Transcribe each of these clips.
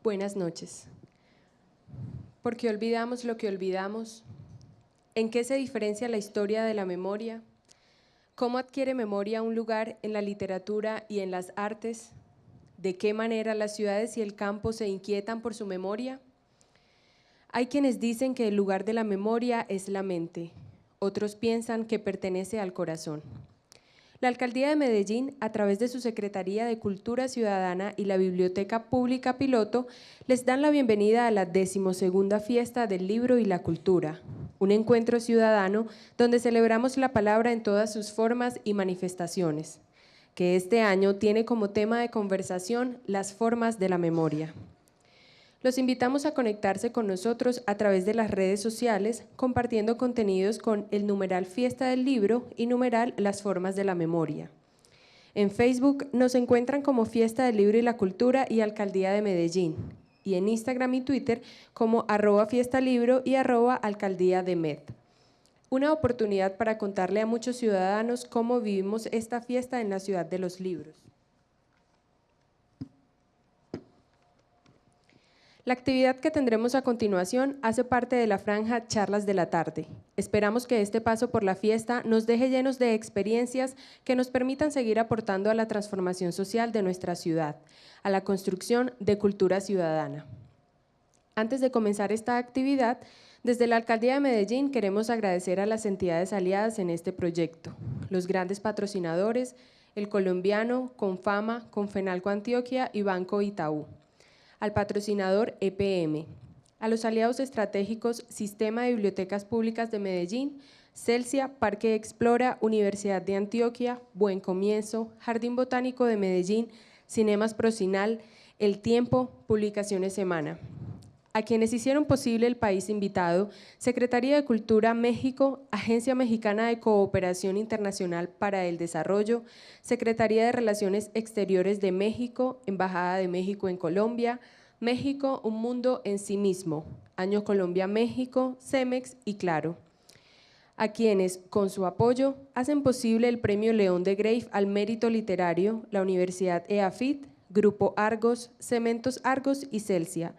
Buenas noches. ¿Por qué olvidamos lo que olvidamos? ¿En qué se diferencia la historia de la memoria? ¿Cómo adquiere memoria un lugar en la literatura y en las artes? ¿De qué manera las ciudades y el campo se inquietan por su memoria? Hay quienes dicen que el lugar de la memoria es la mente, otros piensan que pertenece al corazón. La Alcaldía de Medellín, a través de su Secretaría de Cultura Ciudadana y la Biblioteca Pública Piloto, les dan la bienvenida a la 12ª Fiesta del Libro y la Cultura, un encuentro ciudadano donde celebramos la palabra en todas sus formas y manifestaciones, que este año tiene como tema de conversación las formas de la memoria. Los invitamos a conectarse con nosotros a través de las redes sociales, compartiendo contenidos con el numeral Fiesta del Libro y numeral Las Formas de la Memoria. En Facebook nos encuentran como Fiesta del Libro y la Cultura y Alcaldía de Medellín, y en Instagram y Twitter como @fiestalibro y @alcaldía de Med. Una oportunidad para contarle a muchos ciudadanos cómo vivimos esta fiesta en la ciudad de los libros. La actividad que tendremos a continuación hace parte de la franja Charlas de la Tarde. Esperamos que este paso por la fiesta nos deje llenos de experiencias que nos permitan seguir aportando a la transformación social de nuestra ciudad, a la construcción de cultura ciudadana. Antes de comenzar esta actividad, desde la Alcaldía de Medellín queremos agradecer a las entidades aliadas en este proyecto, los grandes patrocinadores, el colombiano, Confama, Confenalco Antioquia y Banco Itaú, al patrocinador EPM, a los aliados estratégicos Sistema de Bibliotecas Públicas de Medellín, Celsia, Parque Explora, Universidad de Antioquia, Buen Comienzo, Jardín Botánico de Medellín, Cinemas Procinal, El Tiempo, Publicaciones Semana. A quienes hicieron posible el país invitado, Secretaría de Cultura México, Agencia Mexicana de Cooperación Internacional para el Desarrollo, Secretaría de Relaciones Exteriores de México, Embajada de México en Colombia, México, un mundo en sí mismo, Año Colombia-México, Cemex y Claro. A quienes, con su apoyo, hacen posible el Premio León de Greiff al Mérito Literario, la Universidad EAFIT, Grupo Argos, Cementos Argos y Celsia,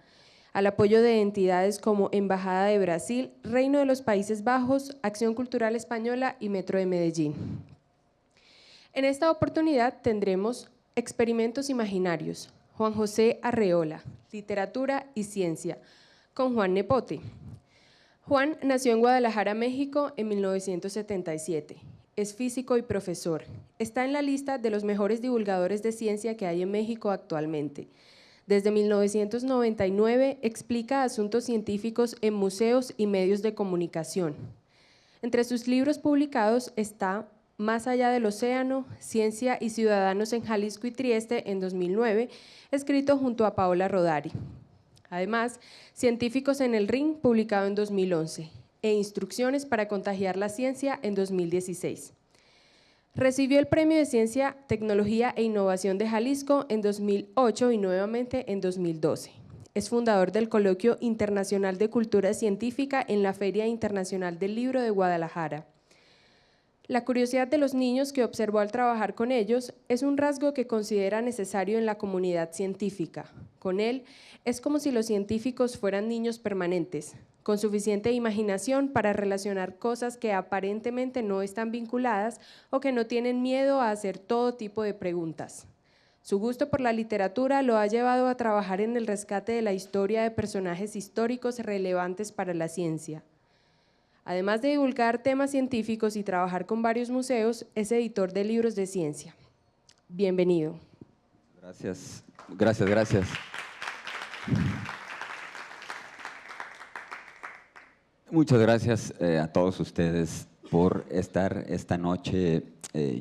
al apoyo de entidades como Embajada de Brasil, Reino de los Países Bajos, Acción Cultural Española y Metro de Medellín. En esta oportunidad tendremos Experimentos Imaginarios, Juan José Arreola, Literatura y Ciencia, con Juan Nepote. Juan nació en Guadalajara, México, en 1977. Es físico y profesor. Está en la lista de los mejores divulgadores de ciencia que hay en México actualmente. Desde 1999 explica asuntos científicos en museos y medios de comunicación. Entre sus libros publicados está Más allá del océano, Ciencia y Ciudadanos en Jalisco y Trieste en 2009, escrito junto a Paola Rodari. Además, Científicos en el Ring, publicado en 2011, e Instrucciones para contagiar la ciencia en 2016. Recibió el Premio de Ciencia, Tecnología e Innovación de Jalisco en 2008 y nuevamente en 2012. Es fundador del Coloquio Internacional de Cultura Científica en la Feria Internacional del Libro de Guadalajara. La curiosidad de los niños que observó al trabajar con ellos es un rasgo que considera necesario en la comunidad científica. Con él, es como si los científicos fueran niños permanentes, con suficiente imaginación para relacionar cosas que aparentemente no están vinculadas o que no tienen miedo a hacer todo tipo de preguntas. Su gusto por la literatura lo ha llevado a trabajar en el rescate de la historia de personajes históricos relevantes para la ciencia. Además de divulgar temas científicos y trabajar con varios museos, es editor de libros de ciencia. Bienvenido. Gracias, gracias, gracias. Muchas gracias a todos ustedes por estar esta noche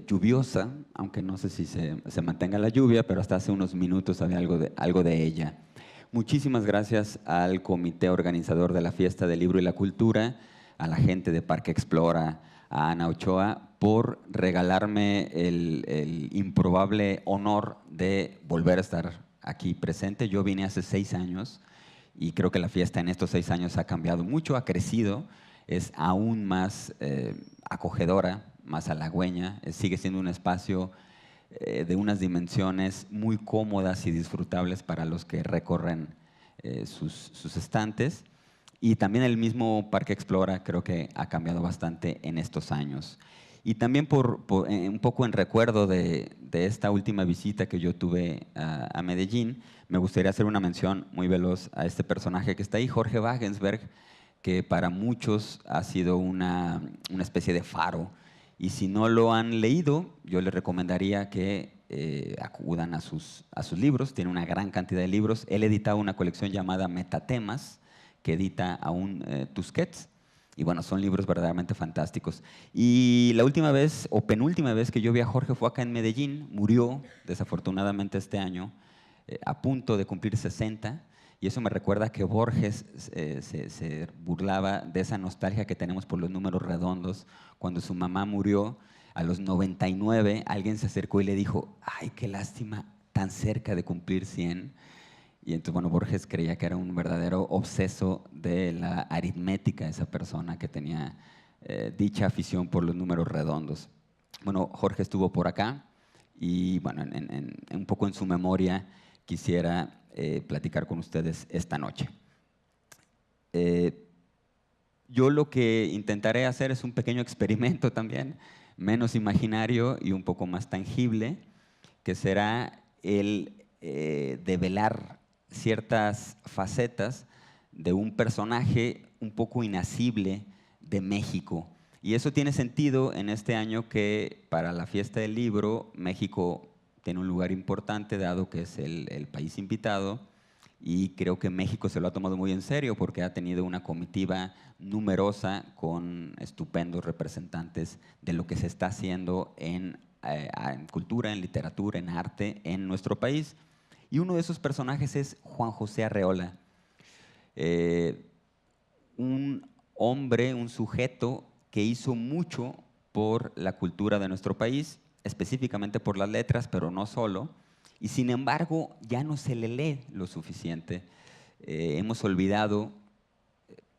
lluviosa, aunque no sé si se mantenga la lluvia, pero hasta hace unos minutos había algo de ella. Muchísimas gracias al comité organizador de la Fiesta del Libro y la Cultura, a la gente de Parque Explora, a Ana Ochoa, por regalarme el improbable honor de volver a estar aquí presente. Yo vine hace 6 años y creo que la fiesta en estos 6 años ha cambiado mucho, ha crecido, es aún más acogedora, más halagüeña, sigue siendo un espacio de unas dimensiones muy cómodas y disfrutables para los que recorren sus estantes. Y también el mismo Parque Explora creo que ha cambiado bastante en estos años. Y también un poco en recuerdo de esta última visita que yo tuve a Medellín, me gustaría hacer una mención muy veloz a este personaje que está ahí, Jorge Wagensberg, que para muchos ha sido una especie de faro. Y si no lo han leído, yo les recomendaría que acudan a sus libros. Tiene una gran cantidad de libros. Él ha editado una colección llamada Metatemas, que edita aún Tusquets. Y bueno, son libros verdaderamente fantásticos. Y la última vez, o penúltima vez que yo vi a Jorge fue acá en Medellín. Murió, desafortunadamente, este año, a punto de cumplir 60. Y eso me recuerda que Borges se burlaba de esa nostalgia que tenemos por los números redondos. Cuando su mamá murió a los 99, alguien se acercó y le dijo, ¡ay, qué lástima, tan cerca de cumplir 100! Y entonces, bueno, Borges creía que era un verdadero obseso de la aritmética, esa persona que tenía dicha afición por los números redondos. Bueno, Jorge estuvo por acá y, bueno, un poco en su memoria quisiera platicar con ustedes esta noche. Yo lo que intentaré hacer es un pequeño experimento también, menos imaginario y un poco más tangible, que será el develar ciertas facetas de un personaje un poco inacible de México. Y eso tiene sentido en este año que para la fiesta del libro México tiene un lugar importante dado que es el país invitado, y creo que México se lo ha tomado muy en serio porque ha tenido una comitiva numerosa con estupendos representantes de lo que se está haciendo en cultura, en literatura, en arte en nuestro país. Y uno de esos personajes es Juan José Arreola, un hombre, un sujeto que hizo mucho por la cultura de nuestro país, específicamente por las letras, pero no solo. Y sin embargo, ya no se le lee lo suficiente. Hemos olvidado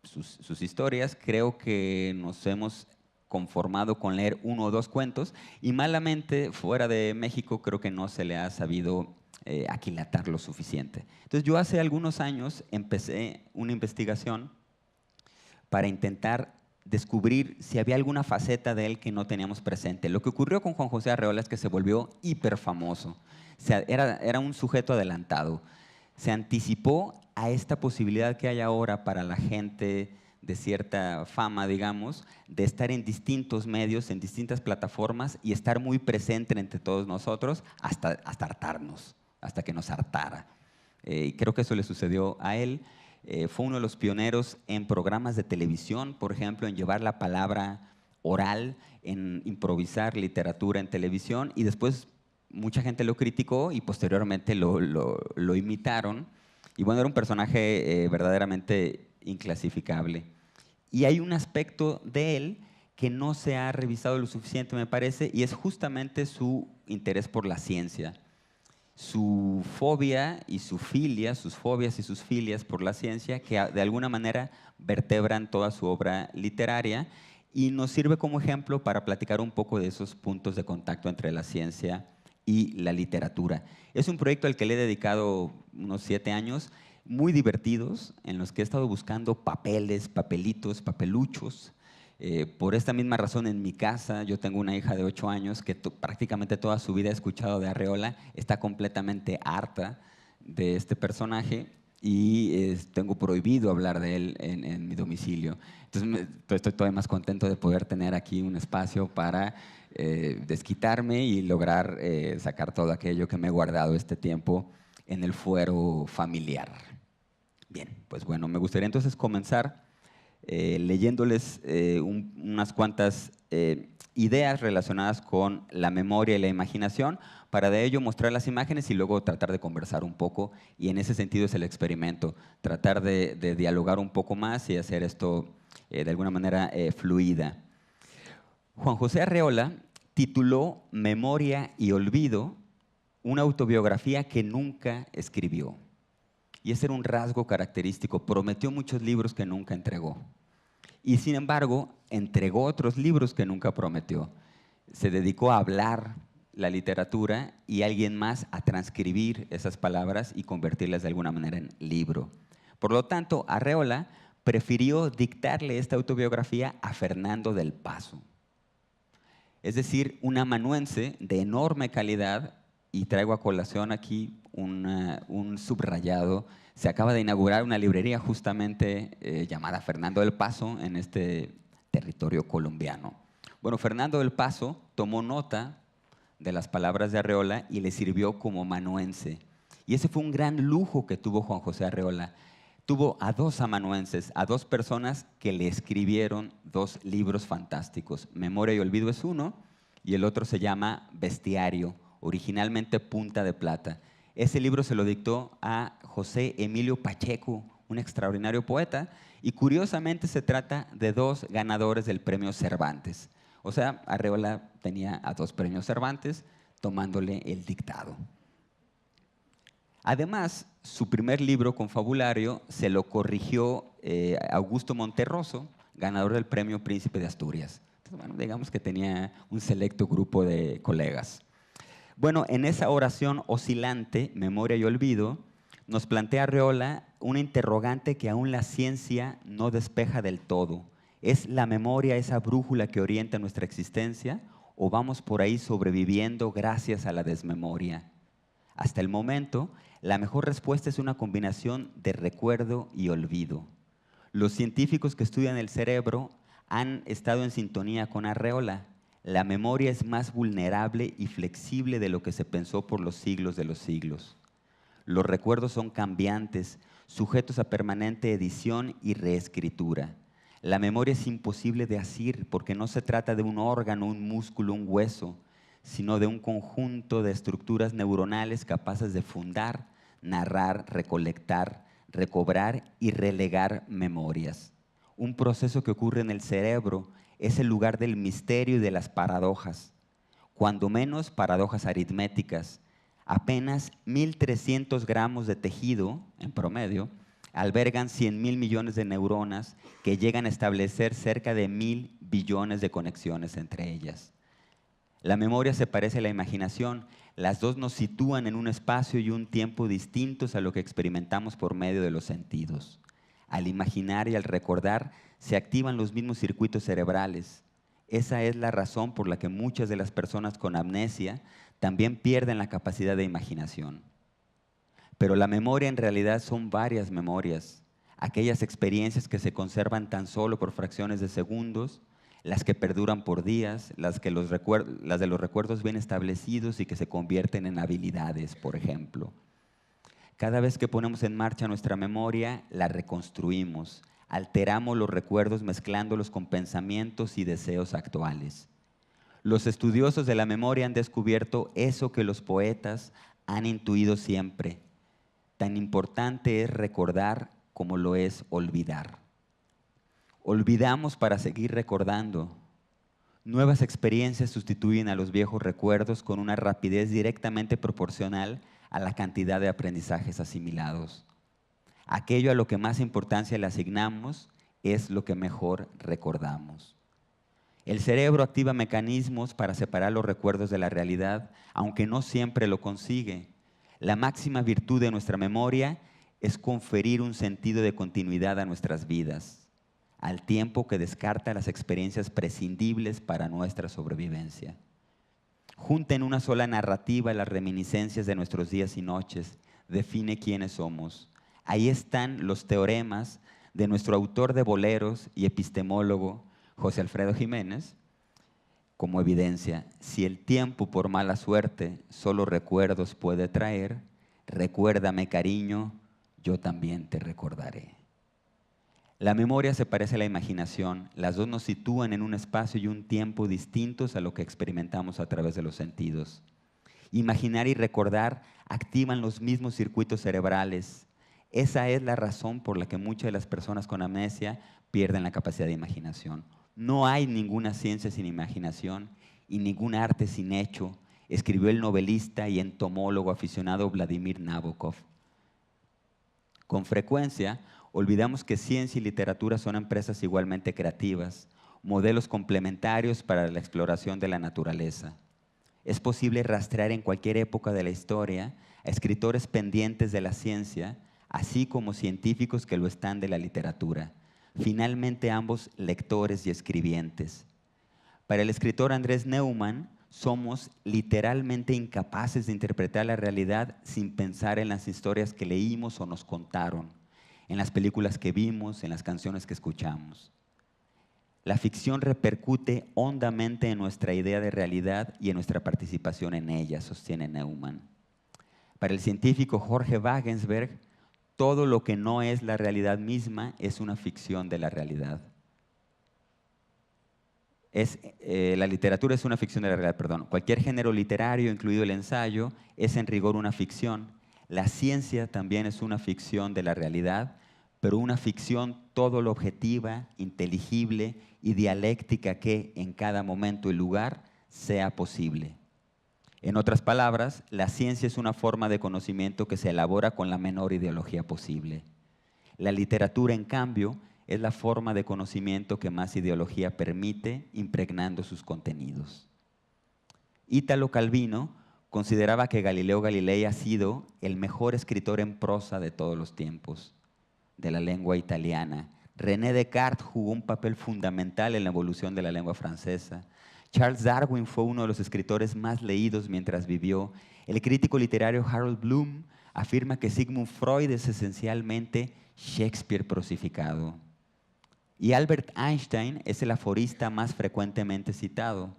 sus historias. Creo que nos hemos conformado con leer 1 o 2 cuentos y malamente fuera de México creo que no se le ha sabido aquilatar lo suficiente. Entonces yo hace algunos años empecé una investigación para intentar descubrir si había alguna faceta de él que no teníamos presente. Lo que ocurrió con Juan José Arreola es que se volvió hiper famoso. O sea, era un sujeto adelantado. Se anticipó a esta posibilidad que hay ahora para la gente de cierta fama, digamos, de estar en distintos medios, en distintas plataformas y estar muy presente entre todos nosotros hasta hartarnos, hasta que nos hartara. Y creo que eso le sucedió a él. Fue uno de los pioneros en programas de televisión, por ejemplo, en llevar la palabra oral, en improvisar literatura en televisión, y después mucha gente lo criticó y posteriormente lo imitaron. Y bueno, era un personaje verdaderamente inclasificable. Y hay un aspecto de él que no se ha revisado lo suficiente, me parece, y es justamente su interés por la ciencia. Su fobia y su filia, sus fobias y sus filias por la ciencia, que de alguna manera vertebran toda su obra literaria y nos sirve como ejemplo para platicar un poco de esos puntos de contacto entre la ciencia y la literatura. Es un proyecto al que le he dedicado unos 7 años, muy divertidos, en los que he estado buscando papeles, papelitos, papeluchos. Por esta misma razón, en mi casa, yo tengo una hija de 8 años que prácticamente toda su vida ha escuchado de Arreola, está completamente harta de este personaje y tengo prohibido hablar de él en mi domicilio. Entonces estoy todavía más contento de poder tener aquí un espacio para desquitarme y lograr sacar todo aquello que me he guardado este tiempo en el fuero familiar. Bien, pues bueno, me gustaría entonces comenzar leyéndoles unas cuantas ideas relacionadas con la memoria y la imaginación, para de ello mostrar las imágenes y luego tratar de conversar un poco, y en ese sentido es el experimento, tratar de dialogar un poco más y hacer esto de alguna manera fluida. Juan José Arreola tituló Memoria y Olvido una autobiografía que nunca escribió. Y ese era un rasgo característico. Prometió muchos libros que nunca entregó. Y sin embargo, entregó otros libros que nunca prometió. Se dedicó a hablar la literatura y alguien más a transcribir esas palabras y convertirlas de alguna manera en libro. Por lo tanto, Arreola prefirió dictarle esta autobiografía a Fernando del Paso. Es decir, un amanuense de enorme calidad, y traigo a colación aquí un subrayado. Se acaba de inaugurar una librería justamente llamada Fernando del Paso en este territorio colombiano. Bueno, Fernando del Paso tomó nota de las palabras de Arreola y le sirvió como amanuense. Y ese fue un gran lujo que tuvo Juan José Arreola. Tuvo a dos amanuenses, a dos personas que le escribieron dos libros fantásticos. Memoria y Olvido es uno, y el otro se llama Bestiario, originalmente Punta de Plata. Ese libro se lo dictó a José Emilio Pacheco, un extraordinario poeta, y curiosamente se trata de dos ganadores del premio Cervantes. O sea, Arreola tenía a dos premios Cervantes tomándole el dictado. Además, su primer libro confabulario se lo corrigió Augusto Monterroso, ganador del premio Príncipe de Asturias. Entonces, bueno, digamos que tenía un selecto grupo de colegas. Bueno, en esa oración oscilante, Memoria y Olvido, nos plantea Arreola una interrogante que aún la ciencia no despeja del todo. ¿Es la memoria esa brújula que orienta nuestra existencia o vamos por ahí sobreviviendo gracias a la desmemoria? Hasta el momento, la mejor respuesta es una combinación de recuerdo y olvido. Los científicos que estudian el cerebro han estado en sintonía con Arreola. La memoria es más vulnerable y flexible de lo que se pensó por los siglos de los siglos. Los recuerdos son cambiantes, sujetos a permanente edición y reescritura. La memoria es imposible de asir porque no se trata de un órgano, un músculo, un hueso, sino de un conjunto de estructuras neuronales capaces de fundar, narrar, recolectar, recobrar y relegar memorias. Un proceso que ocurre en el cerebro es el lugar del misterio y de las paradojas, cuando menos paradojas aritméticas. Apenas 1.300 gramos de tejido, en promedio, albergan 100.000 millones de neuronas que llegan a establecer cerca de 1.000 billones de conexiones entre ellas. La memoria se parece a la imaginación. Las dos nos sitúan en un espacio y un tiempo distintos a lo que experimentamos por medio de los sentidos. Al imaginar y al recordar se activan los mismos circuitos cerebrales. Esa es la razón por la que muchas de las personas con amnesia también pierden la capacidad de imaginación. Pero la memoria en realidad son varias memorias, aquellas experiencias que se conservan tan solo por fracciones de segundos, las que perduran por días, las de los recuerdos bien establecidos y que se convierten en habilidades, por ejemplo. Cada vez que ponemos en marcha nuestra memoria, la reconstruimos, alteramos los recuerdos mezclándolos con pensamientos y deseos actuales. Los estudiosos de la memoria han descubierto eso que los poetas han intuido siempre. Tan importante es recordar como lo es olvidar. Olvidamos para seguir recordando. Nuevas experiencias sustituyen a los viejos recuerdos con una rapidez directamente proporcional a la cantidad de aprendizajes asimilados. Aquello a lo que más importancia le asignamos es lo que mejor recordamos. El cerebro activa mecanismos para separar los recuerdos de la realidad, aunque no siempre lo consigue. La máxima virtud de nuestra memoria es conferir un sentido de continuidad a nuestras vidas, al tiempo que descarta las experiencias prescindibles para nuestra sobrevivencia. Junta en una sola narrativa las reminiscencias de nuestros días y noches, define quiénes somos. Ahí están los teoremas de nuestro autor de boleros y epistemólogo, José Alfredo Jiménez, como evidencia: si el tiempo por mala suerte solo recuerdos puede traer, recuérdame, cariño, yo también te recordaré. La memoria se parece a la imaginación, las dos nos sitúan en un espacio y un tiempo distintos a lo que experimentamos a través de los sentidos. Imaginar y recordar activan los mismos circuitos cerebrales. Esa es la razón por la que muchas de las personas con amnesia pierden la capacidad de imaginación. No hay ninguna ciencia sin imaginación y ningún arte sin hecho, escribió el novelista y entomólogo aficionado Vladimir Nabokov. Con frecuencia, olvidamos que ciencia y literatura son empresas igualmente creativas, modelos complementarios para la exploración de la naturaleza. Es posible rastrear en cualquier época de la historia a escritores pendientes de la ciencia, así como científicos que lo están de la literatura. Finalmente, ambos lectores y escribientes. Para el escritor Andrés Neumann, somos literalmente incapaces de interpretar la realidad sin pensar en las historias que leímos o nos contaron, en las películas que vimos, en las canciones que escuchamos. La ficción repercute hondamente en nuestra idea de realidad y en nuestra participación en ella, sostiene Neumann. Para el científico Jorge Wagensberg, todo lo que no es la realidad misma es una ficción de la realidad. La literatura es una ficción de la realidad, perdón. Cualquier género literario, incluido el ensayo, es en rigor una ficción. La ciencia también es una ficción de la realidad, pero una ficción todo lo objetiva, inteligible y dialéctica que en cada momento y lugar sea posible. En otras palabras, la ciencia es una forma de conocimiento que se elabora con la menor ideología posible. La literatura, en cambio, es la forma de conocimiento que más ideología permite, impregnando sus contenidos. Ítalo Calvino consideraba que Galileo Galilei ha sido el mejor escritor en prosa de todos los tiempos, de la lengua italiana. René Descartes jugó un papel fundamental en la evolución de la lengua francesa. Charles Darwin fue uno de los escritores más leídos mientras vivió. El crítico literario Harold Bloom afirma que Sigmund Freud es esencialmente Shakespeare prosificado. Y Albert Einstein es el aforista más frecuentemente citado.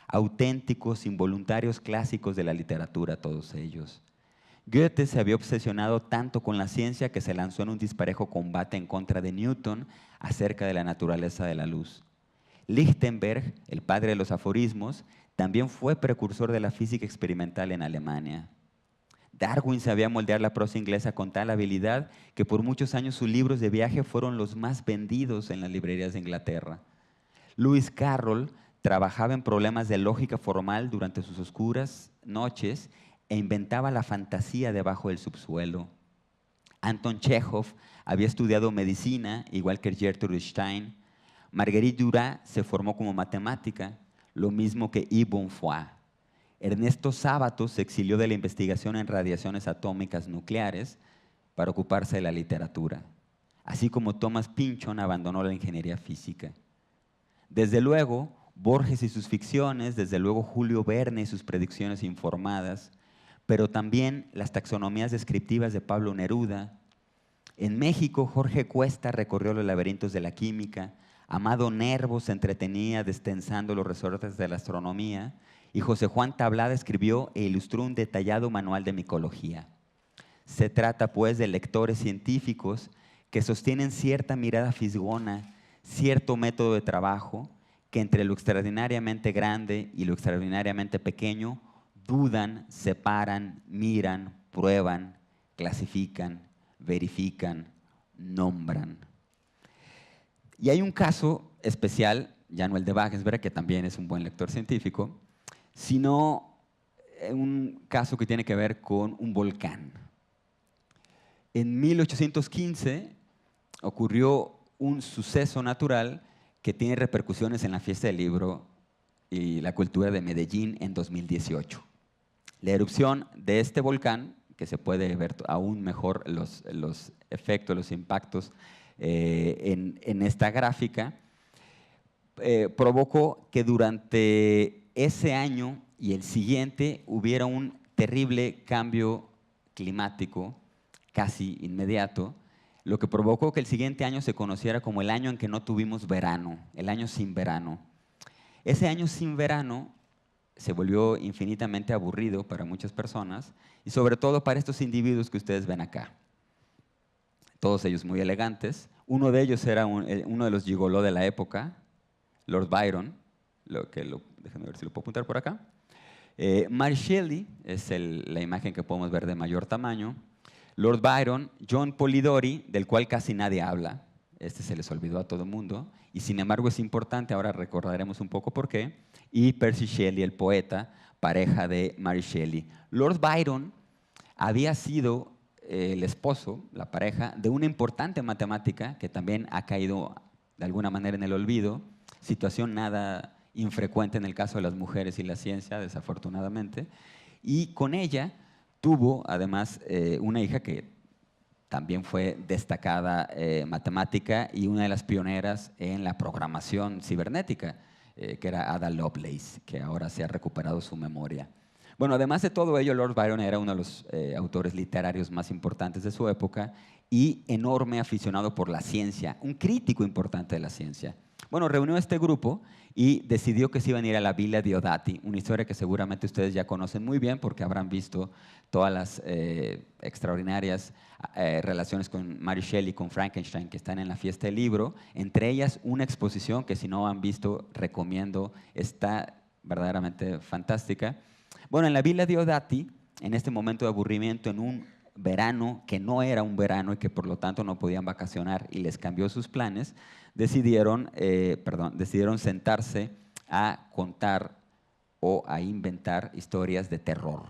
Auténticos, involuntarios clásicos de la literatura, todos ellos. Goethe se había obsesionado tanto con la ciencia que se lanzó en un disparejo combate en contra de Newton acerca de la naturaleza de la luz. Lichtenberg, el padre de los aforismos, también fue precursor de la física experimental en Alemania. Darwin sabía moldear la prosa inglesa con tal habilidad que por muchos años sus libros de viaje fueron los más vendidos en las librerías de Inglaterra. Lewis Carroll trabajaba en problemas de lógica formal durante sus oscuras noches e inventaba la fantasía debajo del subsuelo. Anton Chekhov había estudiado medicina, igual que Gertrude Stein. Marguerite Duras se formó como matemática, lo mismo que Yves Bonfoy. Ernesto Sábato se exilió de la investigación en radiaciones atómicas nucleares para ocuparse de la literatura, así como Thomas Pynchon abandonó la ingeniería física. Desde luego, Borges y sus ficciones, desde luego Julio Verne y sus predicciones informadas, pero también las taxonomías descriptivas de Pablo Neruda. En México, Jorge Cuesta recorrió los laberintos de la química, Amado Nervo se entretenía destensando los resortes de la astronomía y José Juan Tablada escribió e ilustró un detallado manual de micología. Se trata, pues, de lectores científicos que sostienen cierta mirada fisgona, cierto método de trabajo, que entre lo extraordinariamente grande y lo extraordinariamente pequeño dudan, separan, miran, prueban, clasifican, verifican, nombran. Y hay un caso especial, ya no el de Wagensberg, que también es un buen lector científico, sino un caso que tiene que ver con un volcán. En 1815 ocurrió un suceso natural que tiene repercusiones en la fiesta del libro y la cultura de Medellín en 2018. La erupción de este volcán, que se puede ver aún mejor los efectos, los impactos en esta gráfica, provocó que durante ese año y el siguiente hubiera un terrible cambio climático casi inmediato, lo que provocó que el siguiente año se conociera como el año en que no tuvimos verano, el año sin verano. Ese año sin verano se volvió infinitamente aburrido para muchas personas y sobre todo para estos individuos que ustedes ven acá. Todos ellos muy elegantes. Uno de ellos era uno de los gigoló de la época, Lord Byron, déjenme ver si lo puedo apuntar por acá. Mary Shelley es la imagen que podemos ver de mayor tamaño. Lord Byron, John Polidori, del cual casi nadie habla, este se les olvidó a todo el mundo, y sin embargo es importante, ahora recordaremos un poco por qué, y Percy Shelley, el poeta, pareja de Mary Shelley. Lord Byron había sido el esposo, la pareja, de una importante matemática que también ha caído de alguna manera en el olvido, situación nada infrecuente en el caso de las mujeres y la ciencia, desafortunadamente, y con ella tuvo además una hija que también fue destacada matemática y una de las pioneras en la programación cibernética, que era Ada Lovelace, que ahora se ha recuperado su memoria. Bueno, además de todo ello, Lord Byron era uno de los autores literarios más importantes de su época y enorme aficionado por la ciencia, un crítico importante de la ciencia. Bueno, reunió este grupo y decidió que se iban a ir a la Villa Diodati, una historia que seguramente ustedes ya conocen muy bien porque habrán visto todas las extraordinarias relaciones con Mary Shelley, con Frankenstein, que están en la fiesta del libro, entre ellas una exposición que si no han visto, recomiendo, está verdaderamente fantástica. Bueno, en la Villa Diodati, en este momento de aburrimiento, en un verano que no era un verano y que por lo tanto no podían vacacionar y les cambió sus planes, decidieron sentarse a contar o a inventar historias de terror.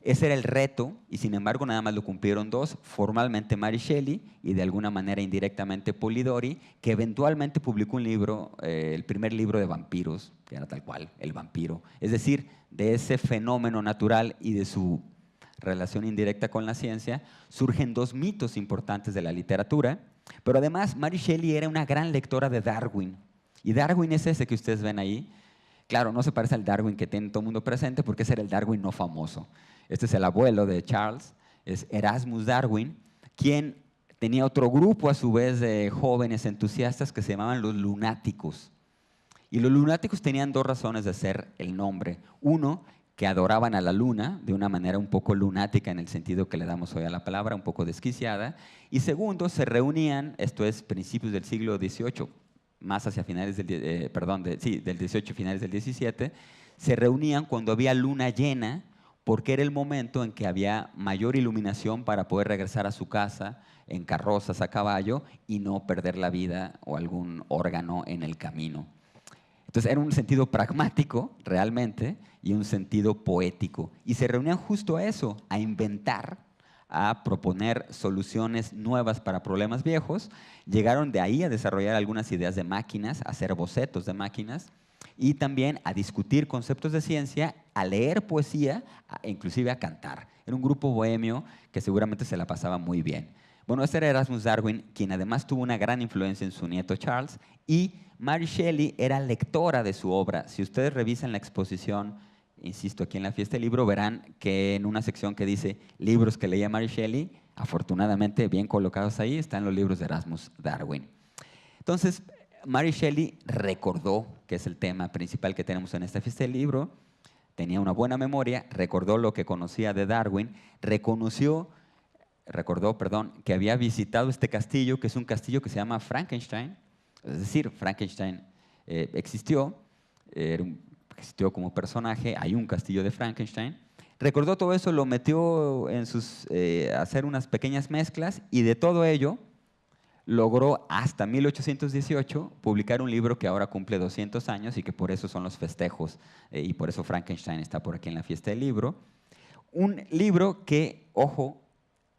Ese era el reto y sin embargo nada más lo cumplieron dos, formalmente Mary Shelley y de alguna manera indirectamente Polidori, que eventualmente publicó un libro, el primer libro de vampiros, que era tal cual, el vampiro. Es decir, de ese fenómeno natural y de su relación indirecta con la ciencia, surgen dos mitos importantes de la literatura, pero además Mary Shelley era una gran lectora de Darwin. Y Darwin es ese que ustedes ven ahí. Claro, no se parece al Darwin que tiene todo el mundo presente porque ese era el Darwin no famoso. Este es el abuelo de Charles, es Erasmus Darwin, quien tenía otro grupo a su vez de jóvenes entusiastas que se llamaban los lunáticos. Y los lunáticos tenían dos razones de ser el nombre. Uno, que adoraban a la luna de una manera un poco lunática en el sentido que le damos hoy a la palabra, un poco desquiciada. Y segundo, se reunían, esto es principios del siglo XVIII, más hacia finales del, del XVIII, finales del XVII, se reunían cuando había luna llena porque era el momento en que había mayor iluminación para poder regresar a su casa en carrozas a caballo y no perder la vida o algún órgano en el camino. Entonces era un sentido pragmático realmente y un sentido poético. Y se reunían justo a eso, a inventar, a proponer soluciones nuevas para problemas viejos. Llegaron de ahí a desarrollar algunas ideas de máquinas, a hacer bocetos de máquinas y también a discutir conceptos de ciencia, a leer poesía e inclusive a cantar. Era un grupo bohemio que seguramente se la pasaba muy bien. Bueno, este era Erasmus Darwin, quien además tuvo una gran influencia en su nieto Charles, y Mary Shelley era lectora de su obra. Si ustedes revisan la exposición, insisto, aquí en la Fiesta del Libro, verán que en una sección que dice libros que leía Mary Shelley, afortunadamente bien colocados ahí, están los libros de Erasmus Darwin. Entonces, Mary Shelley recordó, que es el tema principal que tenemos en esta Fiesta del Libro, tenía una buena memoria, recordó lo que conocía de Darwin, recordó que había visitado este castillo, que es un castillo que se llama Frankenstein. Es decir, Frankenstein existió existió como personaje, hay un castillo de Frankenstein. Recordó todo eso, lo metió en hacer unas pequeñas mezclas y de todo ello logró hasta 1818 publicar un libro que ahora cumple 200 años y que por eso son los festejos y por eso Frankenstein está por aquí en la Fiesta del Libro. Un libro que, ojo,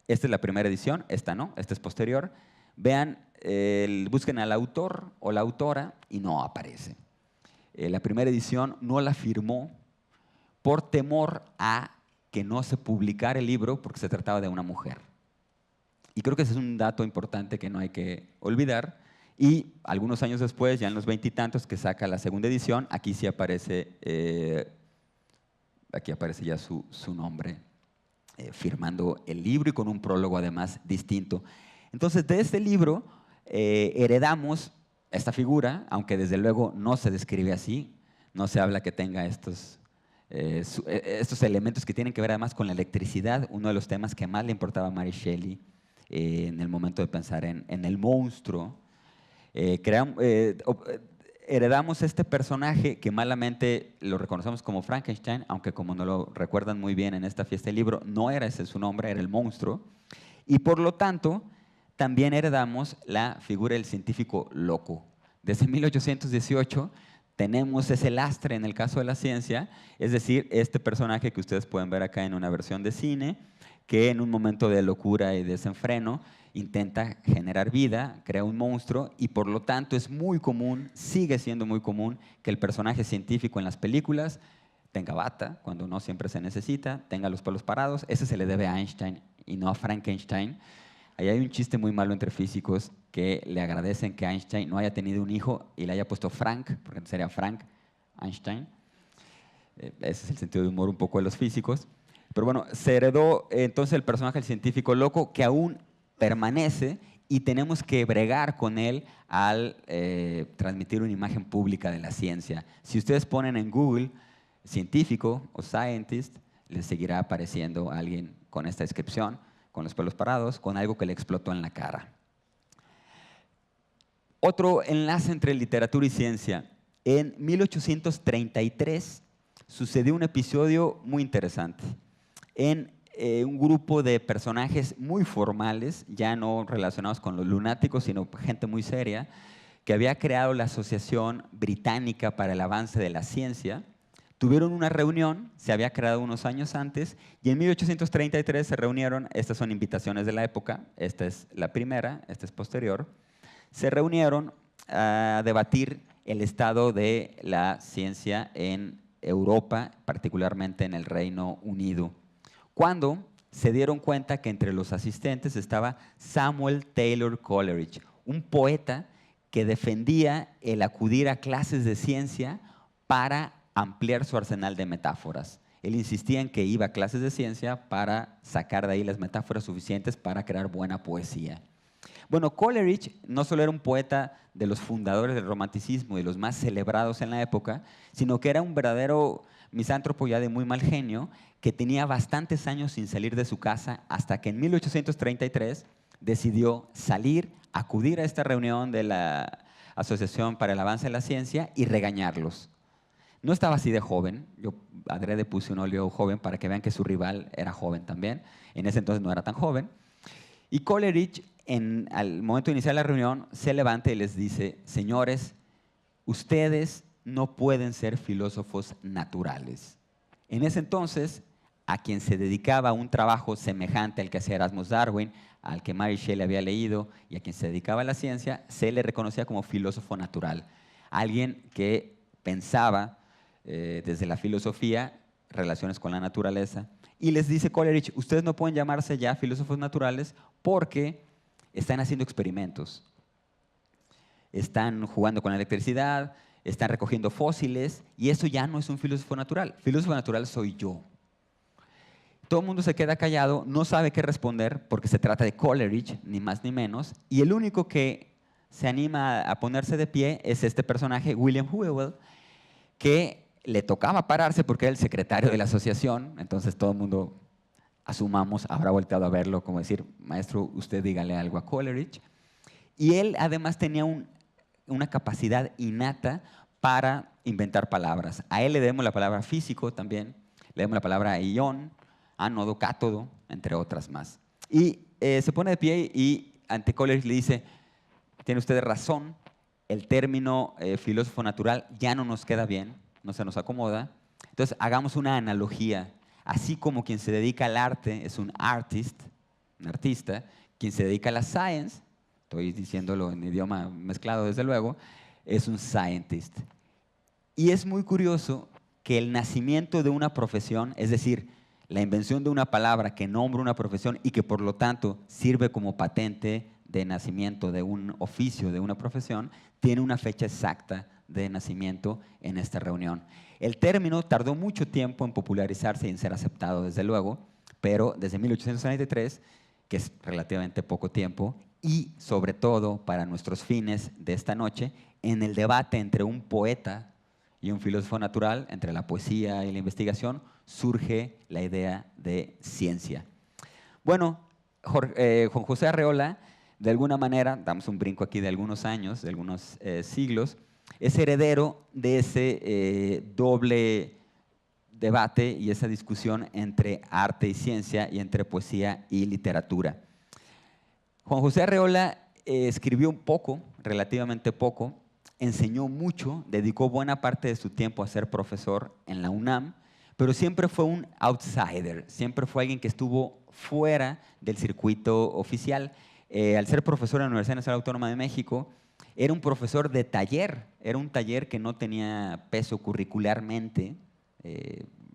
esta es la primera edición, esta no, esta es posterior. Vean, busquen al autor o la autora y no aparece. La primera edición no la firmó por temor a que no se publicara el libro porque se trataba de una mujer. Y creo que ese es un dato importante que no hay que olvidar. Y algunos años después, ya en los 20 y tantos, que saca la segunda edición, aquí sí aparece, ya su nombre firmando el libro y con un prólogo además distinto. Entonces, de este libro heredamos esta figura, aunque desde luego no se describe así, no se habla que tenga estos elementos que tienen que ver además con la electricidad, uno de los temas que más le importaba a Mary Shelley en el momento de pensar en el monstruo. Heredamos este personaje que malamente lo reconocemos como Frankenstein, aunque como no lo recuerdan muy bien en esta Fiesta del Libro, no era ese su nombre, era el monstruo. Y por lo tanto, también heredamos la figura del científico loco. Desde 1818 tenemos ese lastre en el caso de la ciencia, es decir, este personaje que ustedes pueden ver acá en una versión de cine, que en un momento de locura y desenfreno intenta generar vida, crea un monstruo y por lo tanto es muy común, sigue siendo muy común que el personaje científico en las películas tenga bata, cuando no siempre se necesita, tenga los pelos parados. Ese se le debe a Einstein y no a Frankenstein. Ahí hay un chiste muy malo entre físicos que le agradecen que Einstein no haya tenido un hijo y le haya puesto Frank, porque sería Frank Einstein. Ese es el sentido de humor un poco de los físicos. Pero bueno, se heredó entonces el personaje del científico loco que aún permanece y tenemos que bregar con él al transmitir una imagen pública de la ciencia. Si ustedes ponen en Google científico o scientist, les seguirá apareciendo alguien con esta descripción, con los pelos parados, con algo que le explotó en la cara. Otro enlace entre literatura y ciencia. En 1833 sucedió un episodio muy interesante. En un grupo de personajes muy formales, ya no relacionados con los lunáticos, sino gente muy seria, que había creado la Asociación Británica para el Avance de la Ciencia, tuvieron una reunión, se había creado unos años antes, y en 1833 se reunieron, estas son invitaciones de la época, esta es la primera, esta es posterior, se reunieron a debatir el estado de la ciencia en Europa, particularmente en el Reino Unido, cuando se dieron cuenta que entre los asistentes estaba Samuel Taylor Coleridge, un poeta que defendía el acudir a clases de ciencia para ampliar su arsenal de metáforas. Él insistía en que iba a clases de ciencia para sacar de ahí las metáforas suficientes para crear buena poesía. Bueno, Coleridge no solo era un poeta de los fundadores del romanticismo y los más celebrados en la época, sino que era un verdadero misántropo ya de muy mal genio, que tenía bastantes años sin salir de su casa hasta que en 1833 decidió salir, acudir a esta reunión de la Asociación para el Avance de la Ciencia y regañarlos. No estaba así de joven, yo adrede puse un óleo joven para que vean que su rival era joven también, en ese entonces no era tan joven, y Coleridge al momento de iniciar la reunión se levanta y les dice: señores, ustedes no pueden ser filósofos naturales. En ese entonces, a quien se dedicaba a un trabajo semejante al que hacía Erasmus Darwin, al que Mary Shelley había leído y a quien se dedicaba a la ciencia, se le reconocía como filósofo natural. Alguien que pensaba desde la filosofía relaciones con la naturaleza. Y les dice Coleridge: ustedes no pueden llamarse ya filósofos naturales porque están haciendo experimentos. Están jugando con la electricidad, están recogiendo fósiles, y eso ya no es un filósofo natural. Filósofo natural soy yo. Todo el mundo se queda callado, no sabe qué responder, porque se trata de Coleridge, ni más ni menos, y el único que se anima a ponerse de pie es este personaje, William Whewell, que le tocaba pararse porque era el secretario de la asociación, entonces todo el mundo, asumamos, habrá volteado a verlo como decir: maestro, usted dígale algo a Coleridge. Y él además tenía una capacidad innata para inventar palabras. A él le debemos la palabra físico también, le debemos la palabra ion, ánodo, cátodo, entre otras más. Y se pone de pie y ante Coleridge le dice: tiene usted razón, el término filósofo natural ya no nos queda bien, no se nos acomoda. Entonces hagamos una analogía. Así como quien se dedica al arte es un artist, un artista, quien se dedica a la science, estoy diciéndolo en idioma mezclado desde luego, es un scientist. Y es muy curioso que el nacimiento de una profesión, es decir, la invención de una palabra que nombra una profesión y que por lo tanto sirve como patente de nacimiento de un oficio, de una profesión, tiene una fecha exacta de nacimiento en esta reunión. El término tardó mucho tiempo en popularizarse y en ser aceptado, desde luego, pero desde 1893, que es relativamente poco tiempo, y sobre todo para nuestros fines de esta noche, en el debate entre un poeta y un filósofo natural, entre la poesía y la investigación, surge la idea de ciencia. Bueno, Juan José Arreola, de alguna manera, damos un brinco aquí de algunos años, de algunos siglos, es heredero de ese doble debate y esa discusión entre arte y ciencia y entre poesía y literatura. Juan José Arreola escribió un poco, relativamente poco, enseñó mucho, dedicó buena parte de su tiempo a ser profesor en la UNAM, pero siempre fue un outsider, siempre fue alguien que estuvo fuera del circuito oficial. Al ser profesor en la Universidad Nacional Autónoma de México, era un profesor de taller, era un taller que no tenía peso curricularmente,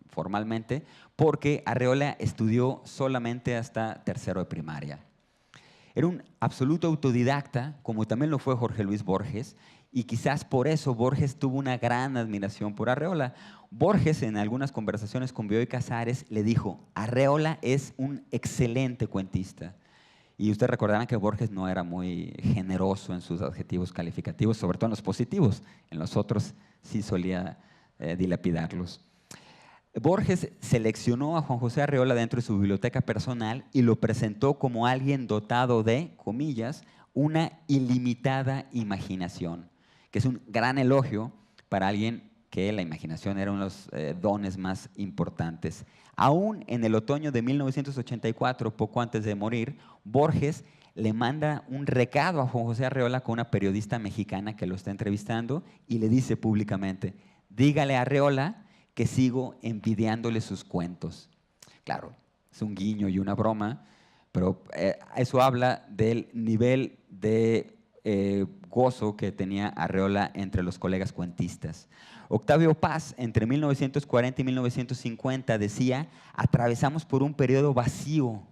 formalmente, porque Arreola estudió solamente hasta tercero de primaria. Era un absoluto autodidacta, como también lo fue Jorge Luis Borges, y quizás por eso Borges tuvo una gran admiración por Arreola. Borges, en algunas conversaciones con Bioy Casares, le dijo: Arreola es un excelente cuentista. Y ustedes recordarán que Borges no era muy generoso en sus adjetivos calificativos, sobre todo en los positivos. En los otros sí solía dilapidarlos. Borges seleccionó a Juan José Arreola dentro de su biblioteca personal y lo presentó como alguien dotado de, comillas, una ilimitada imaginación, que es un gran elogio para alguien que la imaginación era uno de los dones más importantes. Aún en el otoño de 1984, poco antes de morir, Borges le manda un recado a Juan José Arreola con una periodista mexicana que lo está entrevistando y le dice públicamente: dígale a Arreola que sigo envidiándole sus cuentos. Claro, es un guiño y una broma, pero eso habla del nivel de gozo que tenía Arreola entre los colegas cuentistas. Octavio Paz, entre 1940 y 1950, decía: atravesamos por un periodo vacío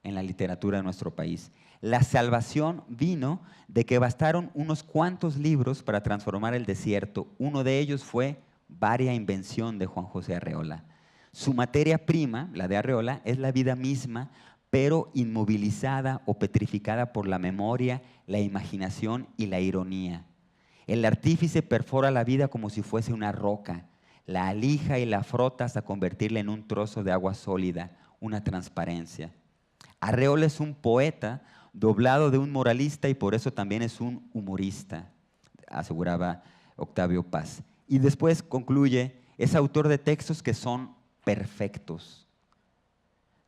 en la literatura de nuestro país. La salvación vino de que bastaron unos cuantos libros para transformar el desierto. Uno de ellos fue Varia invención de Juan José Arreola. Su materia prima, la de Arreola, es la vida misma, pero inmovilizada o petrificada por la memoria, la imaginación y la ironía. El artífice perfora la vida como si fuese una roca, la alija y la frota hasta convertirla en un trozo de agua sólida, una transparencia. Arreola es un poeta doblado de un moralista y por eso también es un humorista, aseguraba Octavio Paz. Y después concluye: es autor de textos que son perfectos.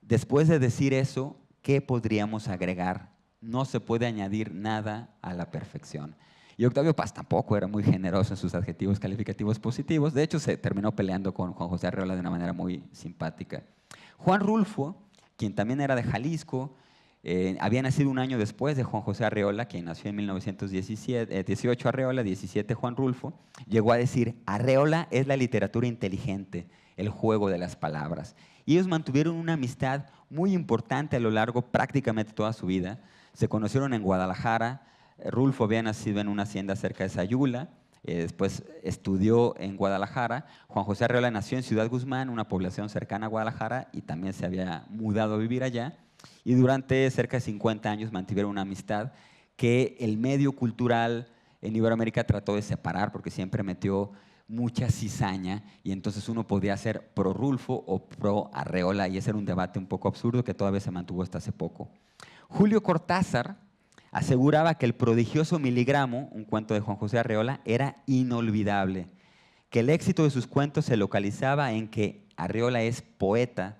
Después de decir eso, ¿qué podríamos agregar? No se puede añadir nada a la perfección. Y Octavio Paz tampoco era muy generoso en sus adjetivos calificativos positivos. De hecho, se terminó peleando con Juan José Arreola de una manera muy simpática. Juan Rulfo, quien también era de Jalisco, había nacido un año después de Juan José Arreola, quien nació en 1918 Arreola, 17 Juan Rulfo, llegó a decir: Arreola es la literatura inteligente, el juego de las palabras. Y ellos mantuvieron una amistad muy importante a lo largo prácticamente toda su vida. Se conocieron en Guadalajara. Rulfo había nacido en una hacienda cerca de Sayula, después estudió en Guadalajara. Juan José Arreola nació en Ciudad Guzmán, una población cercana a Guadalajara, y también se había mudado a vivir allá. Y durante cerca de 50 años mantuvieron una amistad que el medio cultural en Iberoamérica trató de separar porque siempre metió mucha cizaña y entonces uno podía ser pro Rulfo o pro Arreola y ese era un debate un poco absurdo que todavía se mantuvo hasta hace poco. Julio Cortázar aseguraba que el prodigioso Miligramo, un cuento de Juan José Arreola, era inolvidable, que el éxito de sus cuentos se localizaba en que Arreola es poeta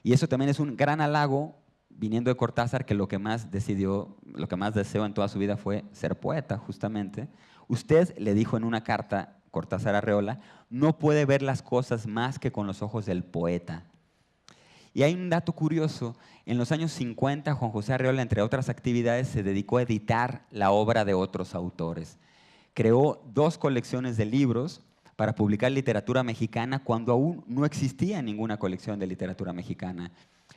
y eso también es un gran halago viniendo de Cortázar, que lo que más deseó en toda su vida fue ser poeta, justamente. Usted, le dijo en una carta Cortázar a Arreola, no puede ver las cosas más que con los ojos del poeta. Y hay un dato curioso: en los años 50, Juan José Arreola, entre otras actividades, se dedicó a editar la obra de otros autores. Creó 2 colecciones de libros para publicar literatura mexicana cuando aún no existía ninguna colección de literatura mexicana.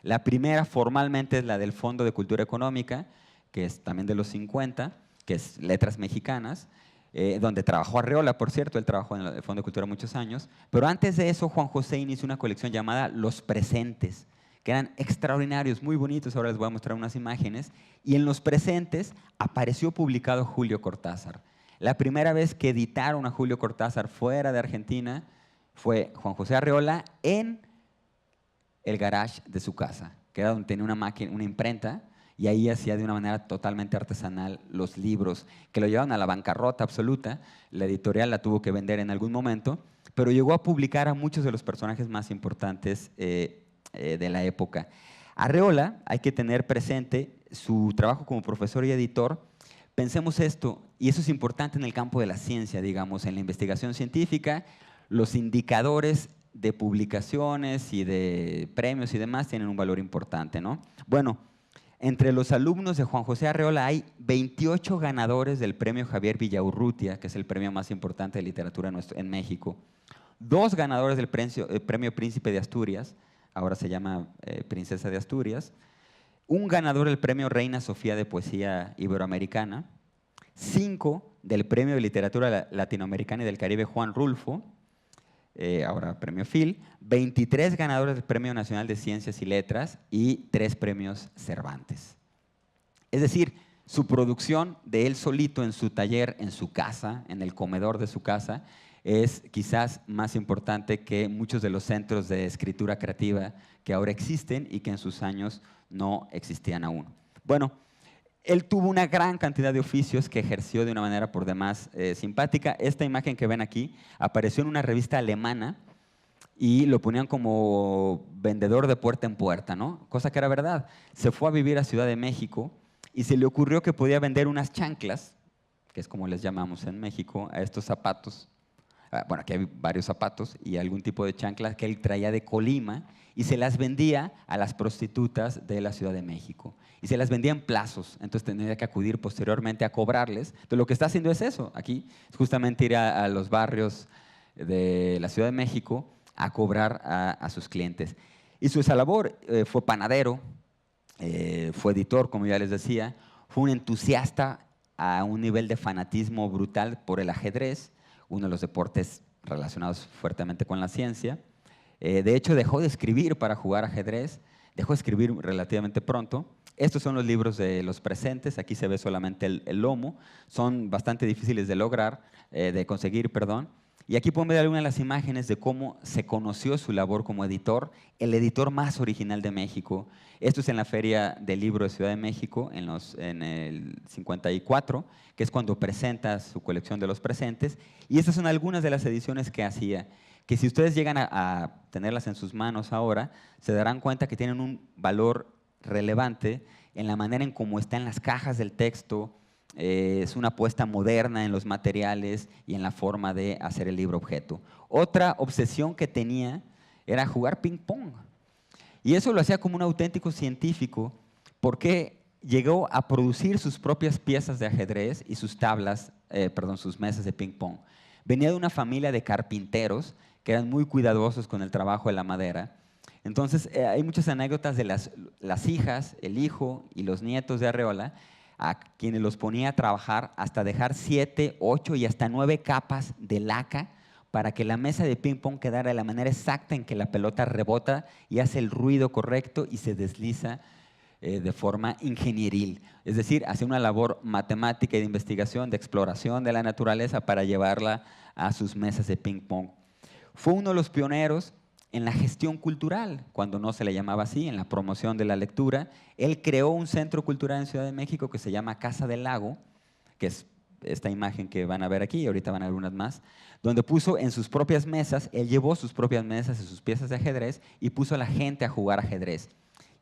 La primera formalmente es la del Fondo de Cultura Económica, que es también de los 50, que es Letras Mexicanas, donde trabajó Arreola, por cierto, él trabajó en el Fondo de Cultura muchos años, pero antes de eso Juan José inició una colección llamada Los Presentes, que eran extraordinarios, muy bonitos, ahora les voy a mostrar unas imágenes, y en Los Presentes apareció publicado Julio Cortázar. La primera vez que editaron a Julio Cortázar fuera de Argentina fue Juan José Arreola en el garage de su casa, que era donde tenía una máquina, una imprenta, y ahí hacía de una manera totalmente artesanal los libros, que lo llevaban a la bancarrota absoluta. La editorial la tuvo que vender en algún momento, pero llegó a publicar a muchos de los personajes más importantes de la época. Arreola, hay que tener presente su trabajo como profesor y editor. Pensemos esto, y eso es importante en el campo de la ciencia, digamos, en la investigación científica, los indicadores de publicaciones y de premios y demás tienen un valor importante, ¿no? Bueno, entre los alumnos de Juan José Arreola hay 28 ganadores del premio Javier Villaurrutia, que es el premio más importante de literatura en México, 2 ganadores del premio Príncipe de Asturias, ahora se llama Princesa de Asturias, un ganador del Premio Reina Sofía de Poesía Iberoamericana, 5 del Premio de Literatura Latinoamericana y del Caribe Juan Rulfo, ahora Premio Phil, 23 ganadores del Premio Nacional de Ciencias y Letras y 3 premios Cervantes. Es decir, su producción de él solito en su taller, en su casa, en el comedor de su casa, es quizás más importante que muchos de los centros de escritura creativa que ahora existen y que en sus años no existían aún. Bueno, él tuvo una gran cantidad de oficios que ejerció de una manera por demás simpática. Esta imagen que ven aquí apareció en una revista alemana y lo ponían como vendedor de puerta en puerta, ¿no? Cosa que era verdad. Se fue a vivir a Ciudad de México y se le ocurrió que podía vender unas chanclas, que es como les llamamos en México, a estos zapatos. Bueno, aquí hay varios zapatos y algún tipo de chanclas que él traía de Colima y se las vendía a las prostitutas de la Ciudad de México. Y se las vendía en plazos, entonces tenía que acudir posteriormente a cobrarles. Entonces lo que está haciendo es eso, aquí es justamente ir a los barrios de la Ciudad de México a cobrar a sus clientes. Hizo esa labor, fue panadero, fue editor, como ya les decía, fue un entusiasta a un nivel de fanatismo brutal por el ajedrez, uno de los deportes relacionados fuertemente con la ciencia. De hecho, dejó de escribir para jugar ajedrez, dejó de escribir relativamente pronto. Estos son los libros de los presentes, aquí se ve solamente el lomo, son bastante difíciles de lograr, de conseguir, perdón. Y aquí pueden ver algunas de las imágenes de cómo se conoció su labor como editor, el editor más original de México. Esto es en la Feria del Libro de Ciudad de México, en el 54, que es cuando presenta su colección de los presentes. Y estas son algunas de las ediciones que hacía, que si ustedes llegan a tenerlas en sus manos ahora, se darán cuenta que tienen un valor relevante en la manera en cómo están las cajas del texto. Es una apuesta moderna en los materiales y en la forma de hacer el libro objeto. Otra obsesión que tenía era jugar ping-pong. Y eso lo hacía como un auténtico científico porque llegó a producir sus propias piezas de ajedrez y sus sus mesas de ping-pong. Venía de una familia de carpinteros que eran muy cuidadosos con el trabajo de la madera. Entonces, hay muchas anécdotas de las hijas, el hijo y los nietos de Arreola, a quienes los ponía a trabajar hasta dejar 7, 8 y hasta 9 capas de laca para que la mesa de ping-pong quedara de la manera exacta en que la pelota rebota y hace el ruido correcto y se desliza de forma ingenieril. Es decir, hace una labor matemática y de investigación, de exploración de la naturaleza para llevarla a sus mesas de ping-pong. Fue uno de los pioneros en la gestión cultural, cuando no se le llamaba así, en la promoción de la lectura. Él creó un centro cultural en Ciudad de México que se llama Casa del Lago, que es esta imagen que van a ver aquí, y ahorita van a ver algunas más, donde puso en sus propias mesas, él llevó sus propias mesas y sus piezas de ajedrez y puso a la gente a jugar ajedrez.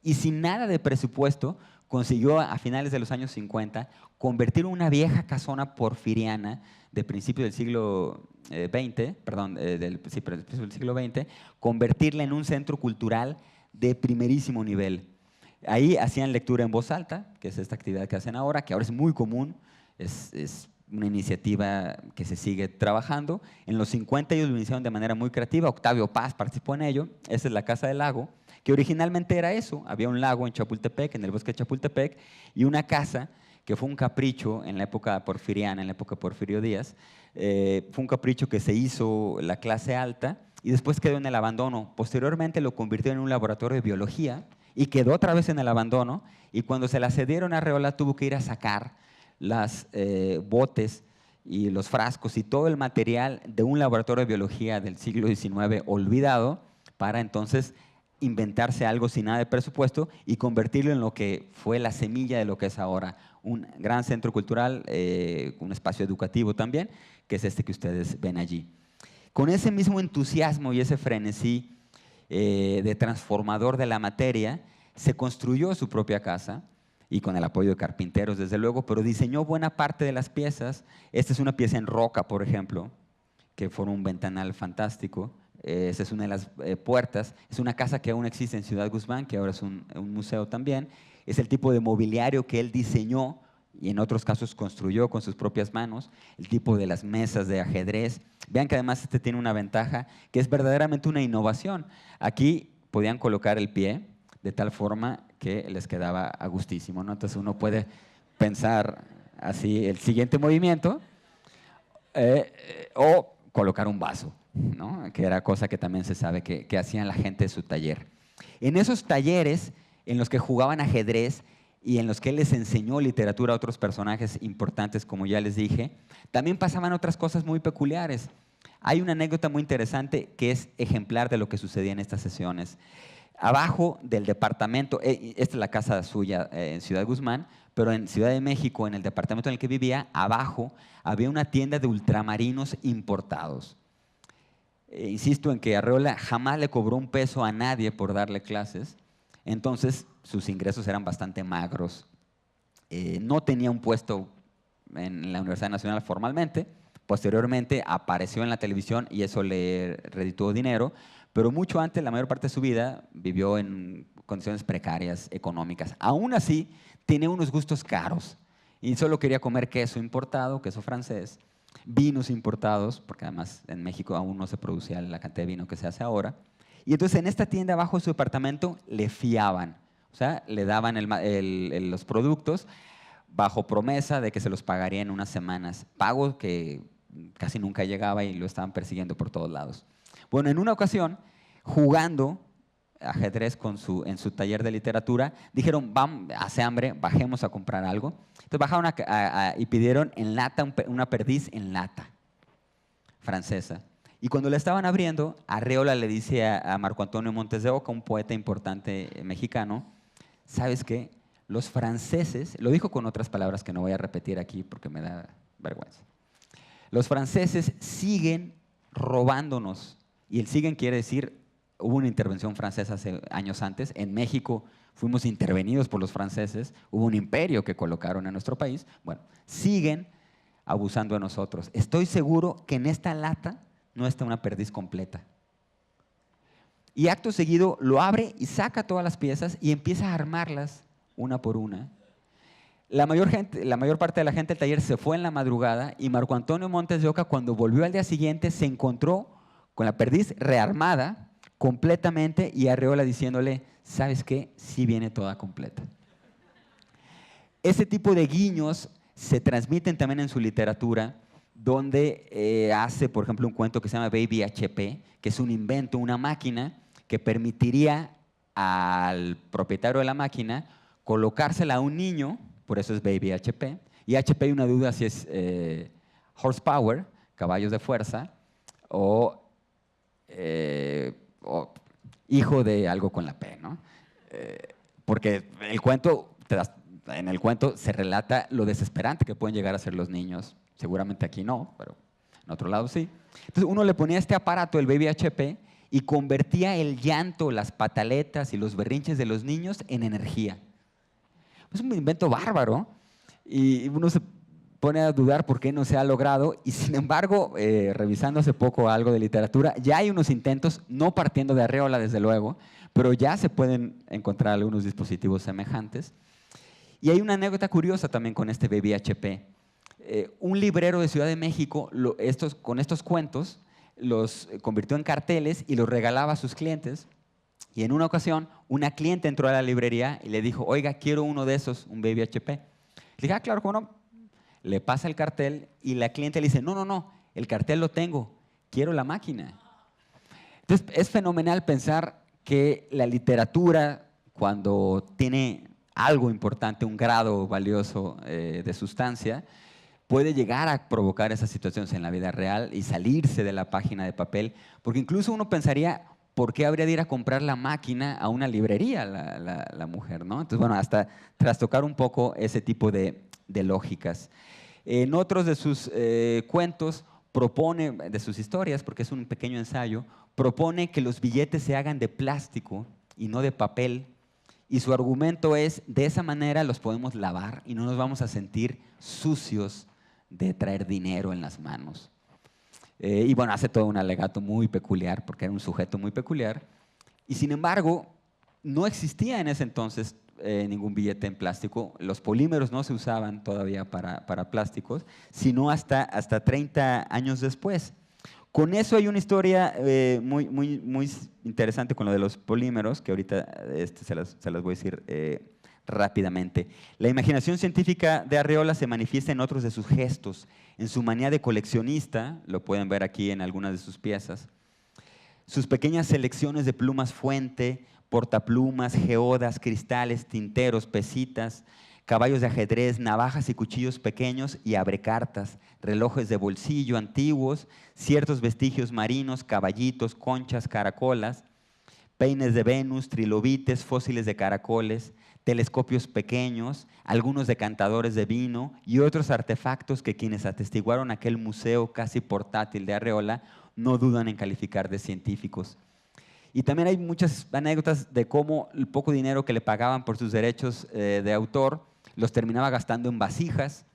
Y sin nada de presupuesto, consiguió a finales de los años 50 convertir una vieja casona porfiriana de principios del siglo XX, del siglo XX, convertirla en un centro cultural de primerísimo nivel. Ahí hacían lectura en voz alta, que es esta actividad que hacen ahora, que ahora es muy común, es una iniciativa que se sigue trabajando. En los 50 ellos lo iniciaron de manera muy creativa, Octavio Paz participó en ello, esa es la Casa del Lago, que originalmente era eso, había un lago en Chapultepec, en el bosque de Chapultepec, y una casa que fue un capricho en la época porfiriana, en la época de Porfirio Díaz, fue un capricho que se hizo la clase alta y después quedó en el abandono. Posteriormente lo convirtió en un laboratorio de biología y quedó otra vez en el abandono, y cuando se la cedieron a Arreola tuvo que ir a sacar las botes y los frascos y todo el material de un laboratorio de biología del siglo XIX olvidado para entonces inventarse algo sin nada de presupuesto y convertirlo en lo que fue la semilla de lo que es ahora un gran centro cultural, un espacio educativo también, que es este que ustedes ven allí. Con ese mismo entusiasmo y ese frenesí de transformador de la materia, se construyó su propia casa, y con el apoyo de carpinteros, desde luego, pero diseñó buena parte de las piezas. Esta es una pieza en roca, por ejemplo, que forma un ventanal fantástico. Esa es una de las puertas. Es una casa que aún existe en Ciudad Guzmán, que ahora es un museo también. Es el tipo de mobiliario que él diseñó y en otros casos construyó con sus propias manos, el tipo de las mesas de ajedrez. Vean que además este tiene una ventaja, que es verdaderamente una innovación. Aquí podían colocar el pie, de tal forma que les quedaba a gustísimo, ¿no? Entonces uno puede pensar así el siguiente movimiento o colocar un vaso, ¿no? Que era cosa que también se sabe que hacían la gente de su taller. En esos talleres en los que jugaban ajedrez y en los que él les enseñó literatura a otros personajes importantes, como ya les dije, también pasaban otras cosas muy peculiares. Hay una anécdota muy interesante que es ejemplar de lo que sucedía en estas sesiones. Abajo del departamento, esta es la casa suya en Ciudad Guzmán, pero en Ciudad de México, en el departamento en el que vivía, abajo había una tienda de ultramarinos importados. Insisto en que Arreola jamás le cobró un peso a nadie por darle clases, entonces sus ingresos eran bastante magros. No tenía un puesto en la Universidad Nacional formalmente, posteriormente apareció en la televisión y eso le redituó dinero, pero mucho antes, la mayor parte de su vida, vivió en condiciones precarias económicas. Aún así, tenía unos gustos caros y solo quería comer queso importado, queso francés, vinos importados, porque además en México aún no se producía la cantidad de vino que se hace ahora. Y entonces en esta tienda abajo de su departamento le fiaban, o sea, le daban los productos bajo promesa de que se los pagaría en unas semanas, pago que casi nunca llegaba y lo estaban persiguiendo por todos lados. Bueno, en una ocasión, jugando ajedrez en su taller de literatura, dijeron, vamos, hace hambre, bajemos a comprar algo. Entonces bajaron y pidieron en lata, una perdiz en lata, francesa. Y cuando la estaban abriendo, Arreola le dice a Marco Antonio Montes de Oca, un poeta importante mexicano, ¿sabes qué? Los franceses, lo dijo con otras palabras que no voy a repetir aquí porque me da vergüenza. Los franceses siguen robándonos. Y el siguen quiere decir, hubo una intervención francesa hace años antes. En México fuimos intervenidos por los franceses. Hubo un imperio que colocaron en nuestro país. Bueno, siguen abusando de nosotros. Estoy seguro que en esta lata no está una perdiz completa. Y acto seguido lo abre y saca todas las piezas y empieza a armarlas una por una. La mayor parte de la gente del taller se fue en la madrugada y Marco Antonio Montes de Oca, cuando volvió al día siguiente, se encontró con la perdiz rearmada completamente y Arreola diciéndole, ¿sabes qué? Sí viene toda completa. Ese tipo de guiños se transmiten también en su literatura, donde hace, por ejemplo, un cuento que se llama Baby HP, que es un invento, una máquina que permitiría al propietario de la máquina colocársela a un niño, por eso es Baby HP, y HP hay una duda si es horsepower, caballos de fuerza, o hijo de algo con la P, ¿no? Porque en el cuento se relata lo desesperante que pueden llegar a ser los niños. Seguramente aquí no, pero en otro lado sí. Entonces uno le ponía este aparato, el Baby HP, y convertía el llanto, las pataletas y los berrinches de los niños en energía. Es un invento bárbaro y uno se pone a dudar por qué no se ha logrado y sin embargo, revisando hace poco algo de literatura, ya hay unos intentos, no partiendo de Arreola desde luego, pero ya se pueden encontrar algunos dispositivos semejantes. Y hay una anécdota curiosa también con este Baby HP. Un librero de Ciudad de México con estos cuentos los convirtió en carteles y los regalaba a sus clientes. Y en una ocasión, una cliente entró a la librería y le dijo, oiga, quiero uno de esos, un Baby HP. Le dije, claro, ¿cómo no? Le pasa el cartel y la cliente le dice, no, el cartel lo tengo, quiero la máquina. Entonces, es fenomenal pensar que la literatura, cuando tiene algo importante, un grado valioso de sustancia, puede llegar a provocar esas situaciones en la vida real y salirse de la página de papel, porque incluso uno pensaría, ¿por qué habría de ir a comprar la máquina a una librería la mujer, ¿no? Entonces, bueno, hasta trastocar un poco ese tipo de lógicas. En otros de sus cuentos propone, de sus historias, porque es un pequeño ensayo, propone que los billetes se hagan de plástico y no de papel, y su argumento es, de esa manera los podemos lavar y no nos vamos a sentir sucios de traer dinero en las manos. Y bueno, hace todo un alegato muy peculiar, porque era un sujeto muy peculiar, y sin embargo, no existía en ese entonces ningún billete en plástico, los polímeros no se usaban todavía para plásticos, sino hasta 30 años después, Con eso hay una historia muy interesante con lo de los polímeros, que ahorita se las voy a decir rápidamente. La imaginación científica de Arreola se manifiesta en otros de sus gestos, en su manía de coleccionista, lo pueden ver aquí en algunas de sus piezas, sus pequeñas selecciones de plumas fuente, portaplumas, geodas, cristales, tinteros, pesitas, caballos de ajedrez, navajas y cuchillos pequeños y abrecartas, relojes de bolsillo antiguos, ciertos vestigios marinos, caballitos, conchas, caracolas, peines de Venus, trilobites, fósiles de caracoles, telescopios pequeños, algunos decantadores de vino y otros artefactos que quienes atestiguaron aquel museo casi portátil de Arreola no dudan en calificar de científicos. Y también hay muchas anécdotas de cómo el poco dinero que le pagaban por sus derechos de autor los terminaba gastando en vasijas,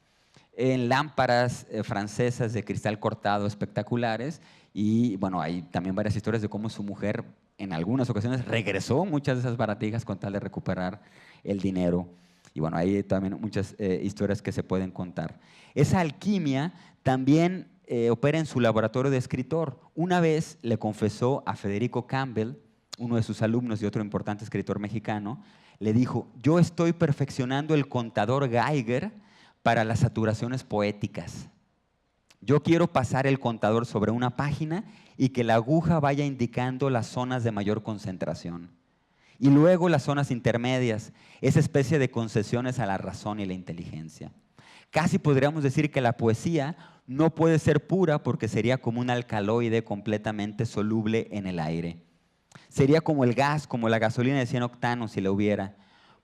en lámparas francesas de cristal cortado espectaculares. Y bueno, hay también varias historias de cómo su mujer en algunas ocasiones regresó muchas de esas baratijas con tal de recuperar el dinero. Y bueno, hay también muchas historias que se pueden contar. Esa alquimia también opera en su laboratorio de escritor. Una vez le confesó a Federico Campbell, uno de sus alumnos y otro importante escritor mexicano, le dijo: yo estoy perfeccionando el contador Geiger para las saturaciones poéticas. Yo quiero pasar el contador sobre una página y que la aguja vaya indicando las zonas de mayor concentración. Y luego las zonas intermedias, esa especie de concesiones a la razón y la inteligencia. Casi podríamos decir que la poesía no puede ser pura porque sería como un alcaloide completamente soluble en el aire. Sería como el gas, como la gasolina de 100 octanos si la hubiera.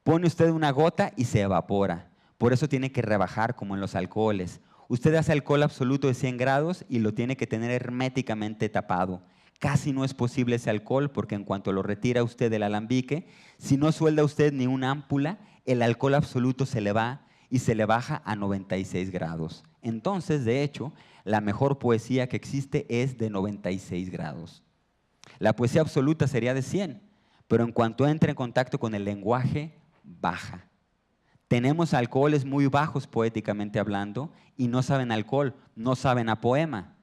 Pone usted una gota y se evapora. Por eso tiene que rebajar como en los alcoholes. Usted hace alcohol absoluto de 100 grados y lo tiene que tener herméticamente tapado. Casi no es posible ese alcohol porque en cuanto lo retira usted del alambique, si no suelda usted ni una ámpula, el alcohol absoluto se le va y se le baja a 96 grados. Entonces, de hecho, la mejor poesía que existe es de 96 grados. La poesía absoluta sería de 100, pero en cuanto entra en contacto con el lenguaje, baja. Tenemos alcoholes muy bajos poéticamente hablando y no saben alcohol, no saben a poema,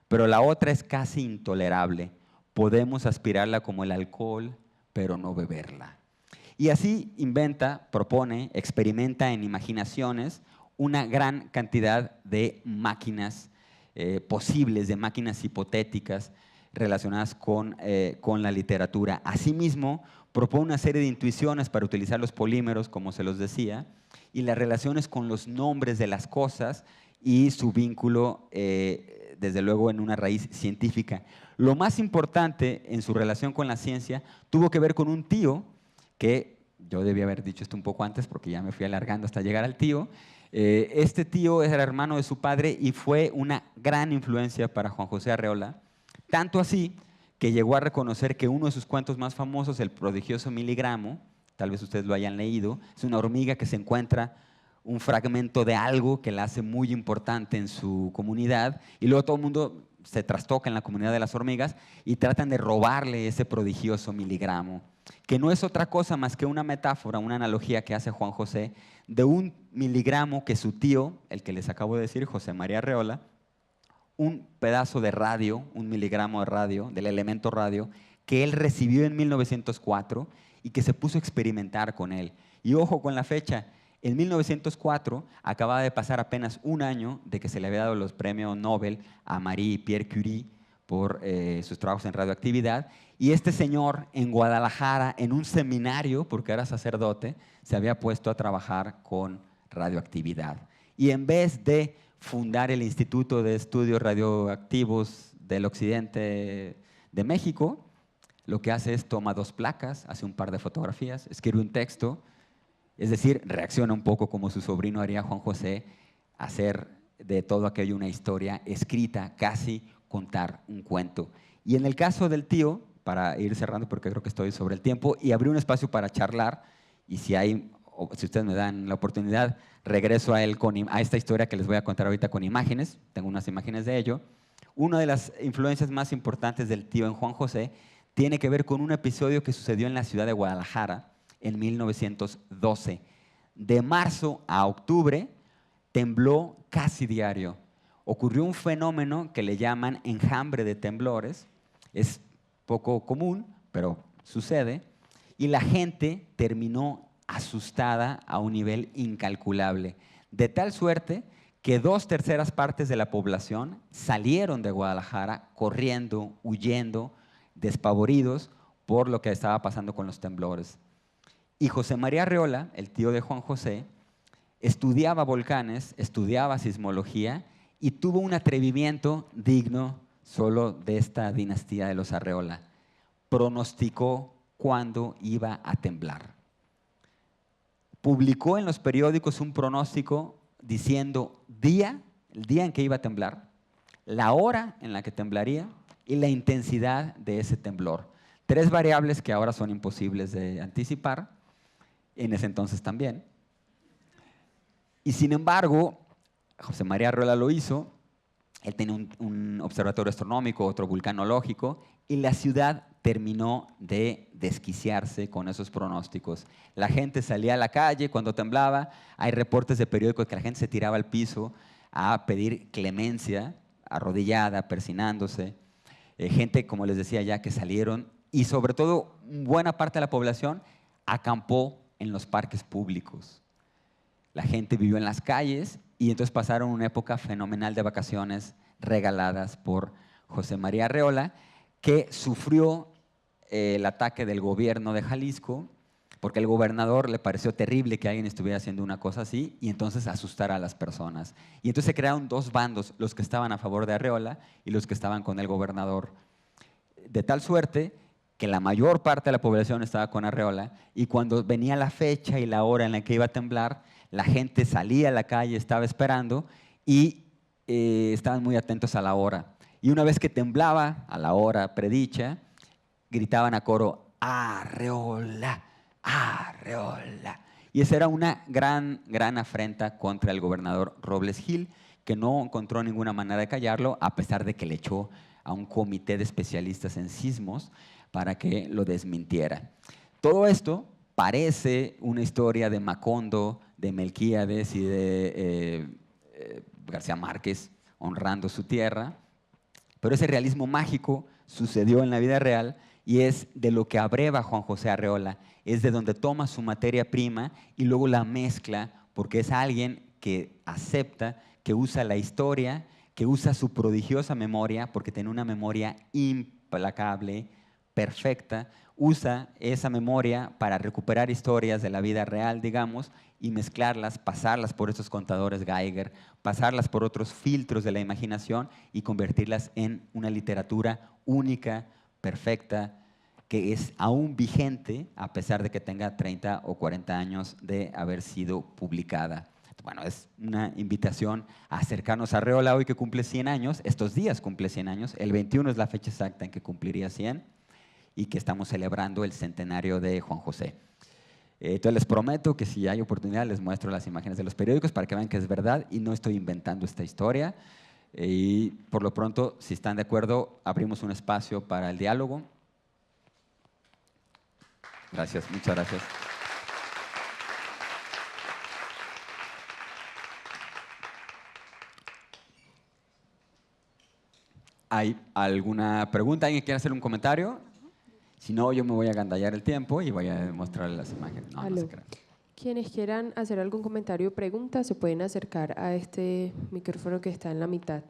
pero la otra es casi intolerable. Podemos aspirarla como el alcohol, pero no beberla. Y así inventa, propone, experimenta en imaginaciones una gran cantidad de máquinas posibles, de máquinas hipotéticas relacionadas con la literatura. Asimismo, propone una serie de intuiciones para utilizar los polímeros, como se los decía, y las relaciones con los nombres de las cosas y su vínculo, desde luego, en una raíz científica. Lo más importante en su relación con la ciencia tuvo que ver con un tío que yo debía haber dicho esto un poco antes porque ya me fui alargando hasta llegar al tío. Este tío era hermano de su padre y fue una gran influencia para Juan José Arreola, tanto así que llegó a reconocer que uno de sus cuentos más famosos, El prodigioso miligramo, tal vez ustedes lo hayan leído, es una hormiga que se encuentra un fragmento de algo que la hace muy importante en su comunidad y luego todo el mundo se trastoca en la comunidad de las hormigas y tratan de robarle ese prodigioso miligramo, que no es otra cosa más que una metáfora, una analogía que hace Juan José de un miligramo que su tío, el que les acabo de decir, José María Arreola, un pedazo de radio, un miligramo de radio, del elemento radio, que él recibió en 1904 y que se puso a experimentar con él. Y ojo con la fecha, en 1904 acababa de pasar apenas un año de que se le había dado los premios Nobel a Marie y Pierre Curie por sus trabajos en radioactividad, y este señor en Guadalajara, en un seminario, porque era sacerdote, se había puesto a trabajar con radioactividad. Y en vez de fundar el Instituto de Estudios Radioactivos del Occidente de México, lo que hace es toma 2 placas, hace un par de fotografías, escribe un texto, es decir, reacciona un poco como su sobrino haría Juan José, hacer de todo aquello una historia escrita, casi contar un cuento. Y en el caso del tío, para ir cerrando porque creo que estoy sobre el tiempo, y abrir un espacio para charlar, y si ustedes me dan la oportunidad, regreso a él a esta historia que les voy a contar ahorita con imágenes, tengo unas imágenes de ello. Una de las influencias más importantes del tío en Juan José tiene que ver con un episodio que sucedió en la ciudad de Guadalajara en 1912. De marzo a octubre tembló casi diario. ocurrió un fenómeno que le llaman enjambre de temblores. Es poco común, pero sucede. Y la gente terminó asustada a un nivel incalculable. De tal suerte que 2/3 partes de la población salieron de Guadalajara corriendo, huyendo, despavoridos por lo que estaba pasando con los temblores. Y José María Arreola, el tío de Juan José, estudiaba volcanes, estudiaba sismología y tuvo un atrevimiento digno solo de esta dinastía de los Arreola. Pronosticó cuándo iba a temblar. Publicó en los periódicos un pronóstico diciendo el día en que iba a temblar, la hora en la que temblaría y la intensidad de ese temblor. 3 variables que ahora son imposibles de anticipar, en ese entonces también. Y sin embargo, José María Arreola lo hizo. Él tenía un observatorio astronómico, otro vulcanológico, y la ciudad terminó de desquiciarse con esos pronósticos. La gente salía a la calle cuando temblaba. Hay reportes de periódicos que la gente se tiraba al piso a pedir clemencia, arrodillada, persinándose. Gente, como les decía ya, que salieron, y sobre todo buena parte de la población acampó en los parques públicos. La gente vivió en las calles y entonces pasaron una época fenomenal de vacaciones regaladas por José María Arreola, que sufrió el ataque del gobierno de Jalisco, porque al gobernador le pareció terrible que alguien estuviera haciendo una cosa así y entonces asustara a las personas. Y entonces se crearon 2 bandos, los que estaban a favor de Arreola y los que estaban con el gobernador. De tal suerte que la mayor parte de la población estaba con Arreola y cuando venía la fecha y la hora en la que iba a temblar, la gente salía a la calle, estaba esperando y estaban muy atentos a la hora. Y una vez que temblaba, a la hora predicha, gritaban a coro, ¡Arreola! ¡Arreola! Y esa era una gran afrenta contra el gobernador Robles Gil, que no encontró ninguna manera de callarlo, a pesar de que le echó a un comité de especialistas en sismos para que lo desmintiera. Todo esto parece una historia de Macondo, de Melquíades y de García Márquez honrando su tierra, pero ese realismo mágico sucedió en la vida real y es de lo que abreva Juan José Arreola, es de donde toma su materia prima y luego la mezcla, porque es alguien que acepta, que usa la historia, que usa su prodigiosa memoria, porque tiene una memoria implacable, perfecta, usa esa memoria para recuperar historias de la vida real, digamos, y mezclarlas, pasarlas por esos contadores Geiger, pasarlas por otros filtros de la imaginación y convertirlas en una literatura única, perfecta, que es aún vigente a pesar de que tenga 30 o 40 años de haber sido publicada. Bueno, es una invitación a acercarnos a Arreola hoy que cumple 100 años, estos días cumple 100 años, el 21 es la fecha exacta en que cumpliría 100 y que estamos celebrando el centenario de Juan José. Entonces les prometo que si hay oportunidad les muestro las imágenes de los periódicos para que vean que es verdad y no estoy inventando esta historia. Y por lo pronto, si están de acuerdo, abrimos un espacio para el diálogo. Gracias, muchas gracias. ¿Hay alguna pregunta? ¿Alguien quiere hacer un comentario? Si no, yo me voy a agandallar el tiempo y voy a mostrarles las imágenes. No, no se crean. Quienes quieran hacer algún comentario o pregunta se pueden acercar a este micrófono que está en la mitad.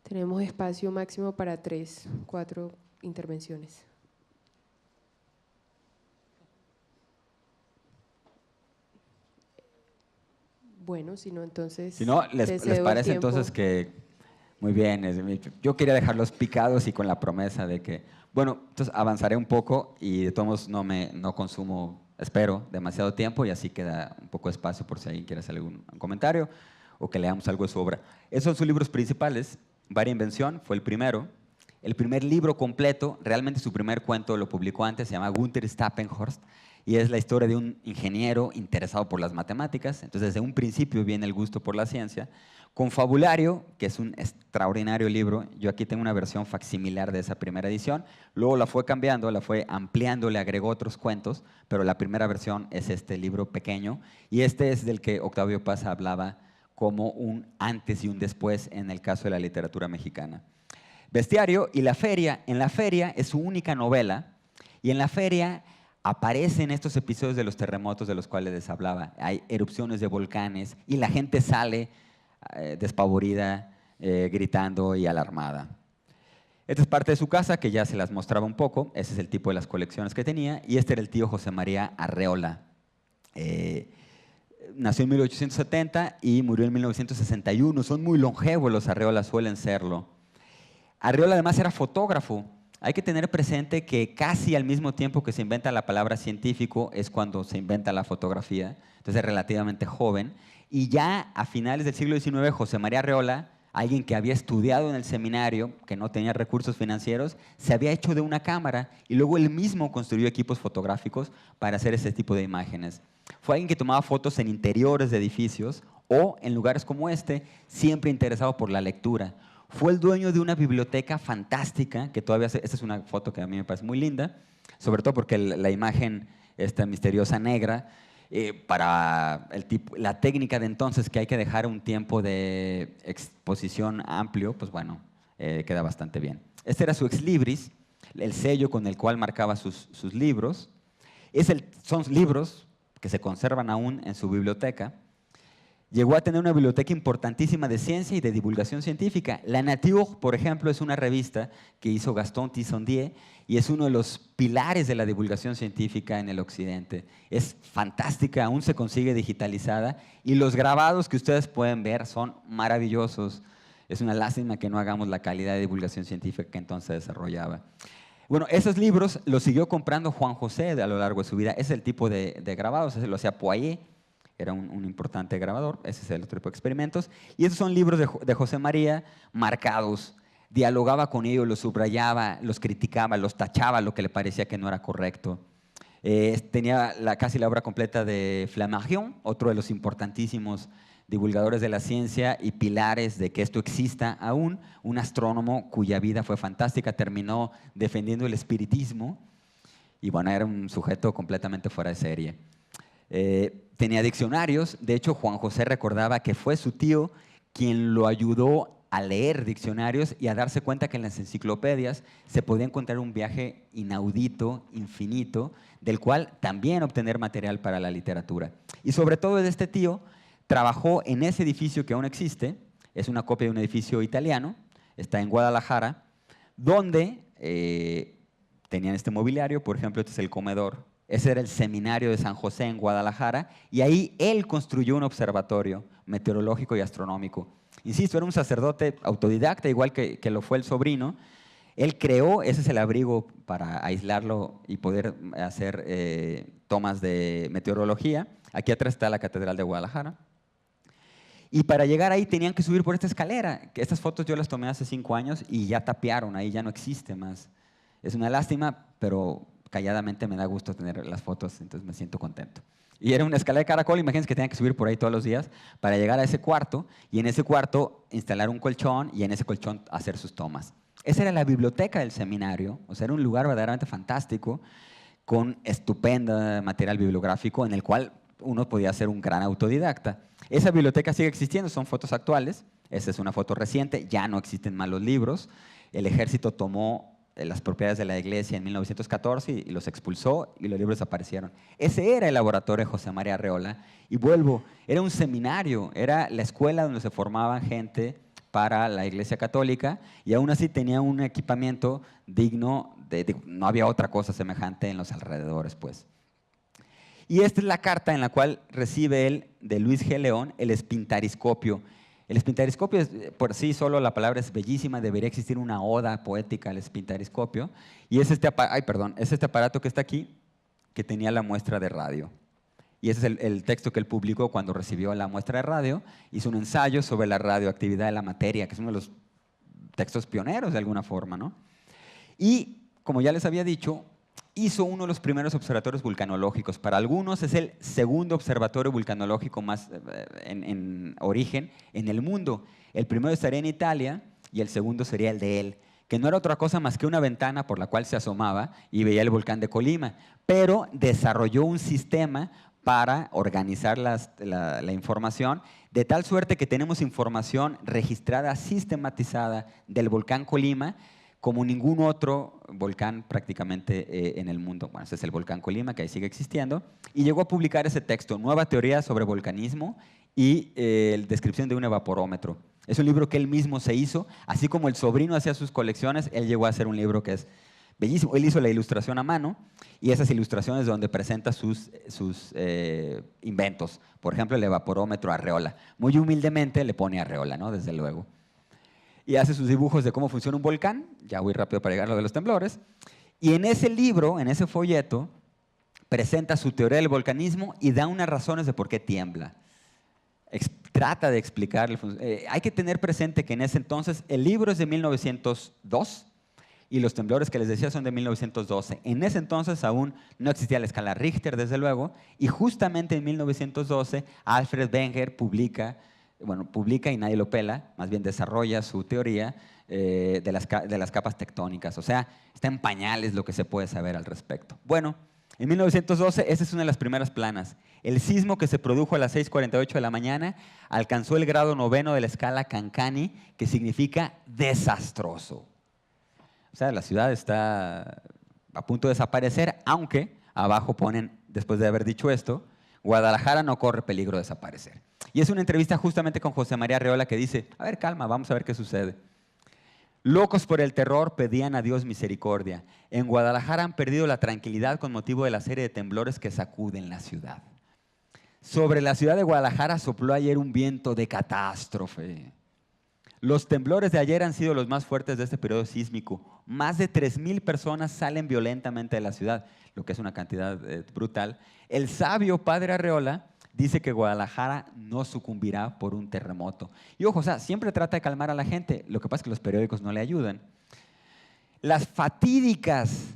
Tenemos espacio máximo para 3, 4 intervenciones. Bueno, si no, entonces… Si no, ¿les parece entonces que… Muy bien, yo quería dejarlos picados y con la promesa de que… Bueno, entonces avanzaré un poco y de todos modos no consumo, espero, demasiado tiempo y así queda un poco de espacio por si alguien quiere hacer algún comentario o que leamos algo de su obra. Esos son sus libros principales. Varia Invención fue el primero. El primer libro completo, realmente su primer cuento lo publicó antes, se llama Gunther Stappenhorst y es la historia de un ingeniero interesado por las matemáticas. Entonces, desde un principio viene el gusto por la ciencia. Confabulario, que es un extraordinario libro. Yo aquí tengo una versión facsimilar de esa primera edición. Luego la fue cambiando, la fue ampliando, le agregó otros cuentos, pero la primera versión es este libro pequeño. Y este es del que Octavio Paz hablaba como un antes y un después en el caso de la literatura mexicana. Bestiario y La Feria. En La Feria es su única novela y en La Feria aparecen estos episodios de los terremotos de los cuales les hablaba. Hay erupciones de volcanes y la gente sale despavorida, gritando y alarmada. Esta es parte de su casa, que ya se las mostraba un poco. Ese es el tipo de las colecciones que tenía. Y este era el tío José María Arreola. Nació en 1870 y murió en 1961. Son muy longevos los Arreola, suelen serlo. Arreola además era fotógrafo. Hay que tener presente que casi al mismo tiempo que se inventa la palabra científico es cuando se inventa la fotografía. Entonces es relativamente joven. Y ya a finales del siglo XIX, José María Arreola, alguien que había estudiado en el seminario, que no tenía recursos financieros, se había hecho de una cámara y luego él mismo construyó equipos fotográficos para hacer ese tipo de imágenes. Fue alguien que tomaba fotos en interiores de edificios o en lugares como este, siempre interesado por la lectura. Fue el dueño de una biblioteca fantástica, que todavía, esta es una foto que a mí me parece muy linda, sobre todo porque la imagen, esta misteriosa negra, para la técnica de entonces, que hay que dejar un tiempo de exposición amplio, pues bueno, queda bastante bien. Este era su ex libris, el sello con el cual marcaba sus libros. Son libros que se conservan aún en su biblioteca. Llegó a tener una biblioteca importantísima de ciencia y de divulgación científica. La Nature, por ejemplo, es una revista que hizo Gaston Tissondier y es uno de los pilares de la divulgación científica en el occidente. Es fantástica, aún se consigue digitalizada y los grabados que ustedes pueden ver son maravillosos. Es una lástima que no hagamos la calidad de divulgación científica que entonces se desarrollaba. Bueno, esos libros los siguió comprando Juan José a lo largo de su vida. Ese es el tipo de grabados, ese lo hacía Poirier. Era un importante grabador, ese es el otro tipo de experimentos. Y esos son libros de José María marcados. Dialogaba con ellos, los subrayaba, los criticaba, los tachaba lo que le parecía que no era correcto. Tenía casi la obra completa de Flammarion, otro de los importantísimos divulgadores de la ciencia y pilares de que esto exista aún, un astrónomo cuya vida fue fantástica, terminó defendiendo el espiritismo y bueno, era un sujeto completamente fuera de serie. Tenía diccionarios. De hecho, Juan José recordaba que fue su tío quien lo ayudó a leer diccionarios y a darse cuenta que en las enciclopedias se podía encontrar un viaje inaudito, infinito, del cual también obtener material para la literatura. Y sobre todo de este tío, trabajó en ese edificio que aún existe, es una copia de un edificio italiano, está en Guadalajara, donde tenían este mobiliario. Por ejemplo, este es el comedor. Ese era el seminario de San José en Guadalajara y ahí él construyó un observatorio meteorológico y astronómico. Insisto, era un sacerdote autodidacta, igual que lo fue el sobrino. Él creó, ese es el abrigo para aislarlo y poder hacer tomas de meteorología. Aquí atrás está la Catedral de Guadalajara. Y para llegar ahí tenían que subir por esta escalera. Estas fotos yo las tomé hace 5 años y ya tapiaron, ahí ya no existe más. Es una lástima, pero calladamente me da gusto tener las fotos, entonces me siento contento. Y era una escalera de caracol, imagínense que tenían que subir por ahí todos los días para llegar a ese cuarto y en ese cuarto instalar un colchón y en ese colchón hacer sus tomas. Esa era la biblioteca del seminario, o sea, era un lugar verdaderamente fantástico con estupendo material bibliográfico en el cual uno podía ser un gran autodidacta. Esa biblioteca sigue existiendo, son fotos actuales. Esta es una foto reciente, ya no existen más los libros. El ejército tomó las propiedades de la iglesia en 1914 y los expulsó y los libros desaparecieron. Ese era el laboratorio de José María Arreola. Y vuelvo, era un seminario, era la escuela donde se formaban gente para la iglesia católica y aún así tenía un equipamiento digno, no había otra cosa semejante en los alrededores, pues. Y esta es la carta en la cual recibe él de Luis G. León el espintariscopio. El espintariscopio, por sí solo la palabra es bellísima, debería existir una oda poética al espintariscopio. Y es este aparato que está aquí, que tenía la muestra de radio. Y ese es el texto que él publicó cuando recibió la muestra de radio. Hizo un ensayo sobre la radioactividad de la materia, que es uno de los textos pioneros de alguna forma, ¿no? Y, como ya les había dicho, hizo uno de los primeros observatorios vulcanológicos. Para algunos es el segundo observatorio vulcanológico más en origen en el mundo. El primero estaría en Italia y el segundo sería el de él, que no era otra cosa más que una ventana por la cual se asomaba y veía el volcán de Colima, pero desarrolló un sistema para organizar la información de tal suerte que tenemos información registrada, sistematizada del volcán Colima, como ningún otro volcán prácticamente en el mundo. Bueno, ese es el volcán Colima, que ahí sigue existiendo, y llegó a publicar ese texto, Nueva teoría sobre volcanismo y descripción de un evaporómetro. Es un libro que él mismo se hizo, así como el sobrino hacía sus colecciones, él llegó a hacer un libro que es bellísimo. Él hizo la ilustración a mano y esas ilustraciones donde presenta sus inventos. Por ejemplo, el evaporómetro Arreola. Muy humildemente le pone Arreola, ¿no? Desde luego. Y hace sus dibujos de cómo funciona un volcán. Ya voy rápido para llegar a lo de los temblores. Y en ese libro, en ese folleto, presenta su teoría del volcanismo y da unas razones de por qué tiembla. Trata de explicar. Hay que tener presente que en ese entonces el libro es de 1902 y los temblores que les decía son de 1912. En ese entonces aún no existía la escala Richter, desde luego, y justamente en 1912 Alfred Wenger publica y nadie lo pela, más bien desarrolla su teoría de las capas tectónicas. O sea, está en pañales lo que se puede saber al respecto. Bueno, en 1912, esa es una de las primeras planas. El sismo que se produjo a las 6:48 de la mañana alcanzó el grado 9 de la escala Cancani, que significa desastroso. O sea, la ciudad está a punto de desaparecer, aunque abajo ponen, después de haber dicho esto, Guadalajara no corre peligro de desaparecer. Y es una entrevista justamente con José María Arreola que dice, a ver, calma, vamos a ver qué sucede. Locos por el terror pedían a Dios misericordia. En Guadalajara han perdido la tranquilidad con motivo de la serie de temblores que sacuden la ciudad. Sobre la ciudad de Guadalajara sopló ayer un viento de catástrofe. Los temblores de ayer han sido los más fuertes de este periodo sísmico. Más de 3,000 personas salen violentamente de la ciudad, lo que es una cantidad brutal. El sabio padre Arreola dice que Guadalajara no sucumbirá por un terremoto. Y ojo, o sea, siempre trata de calmar a la gente. Lo que pasa es que los periódicos no le ayudan. Las fatídicas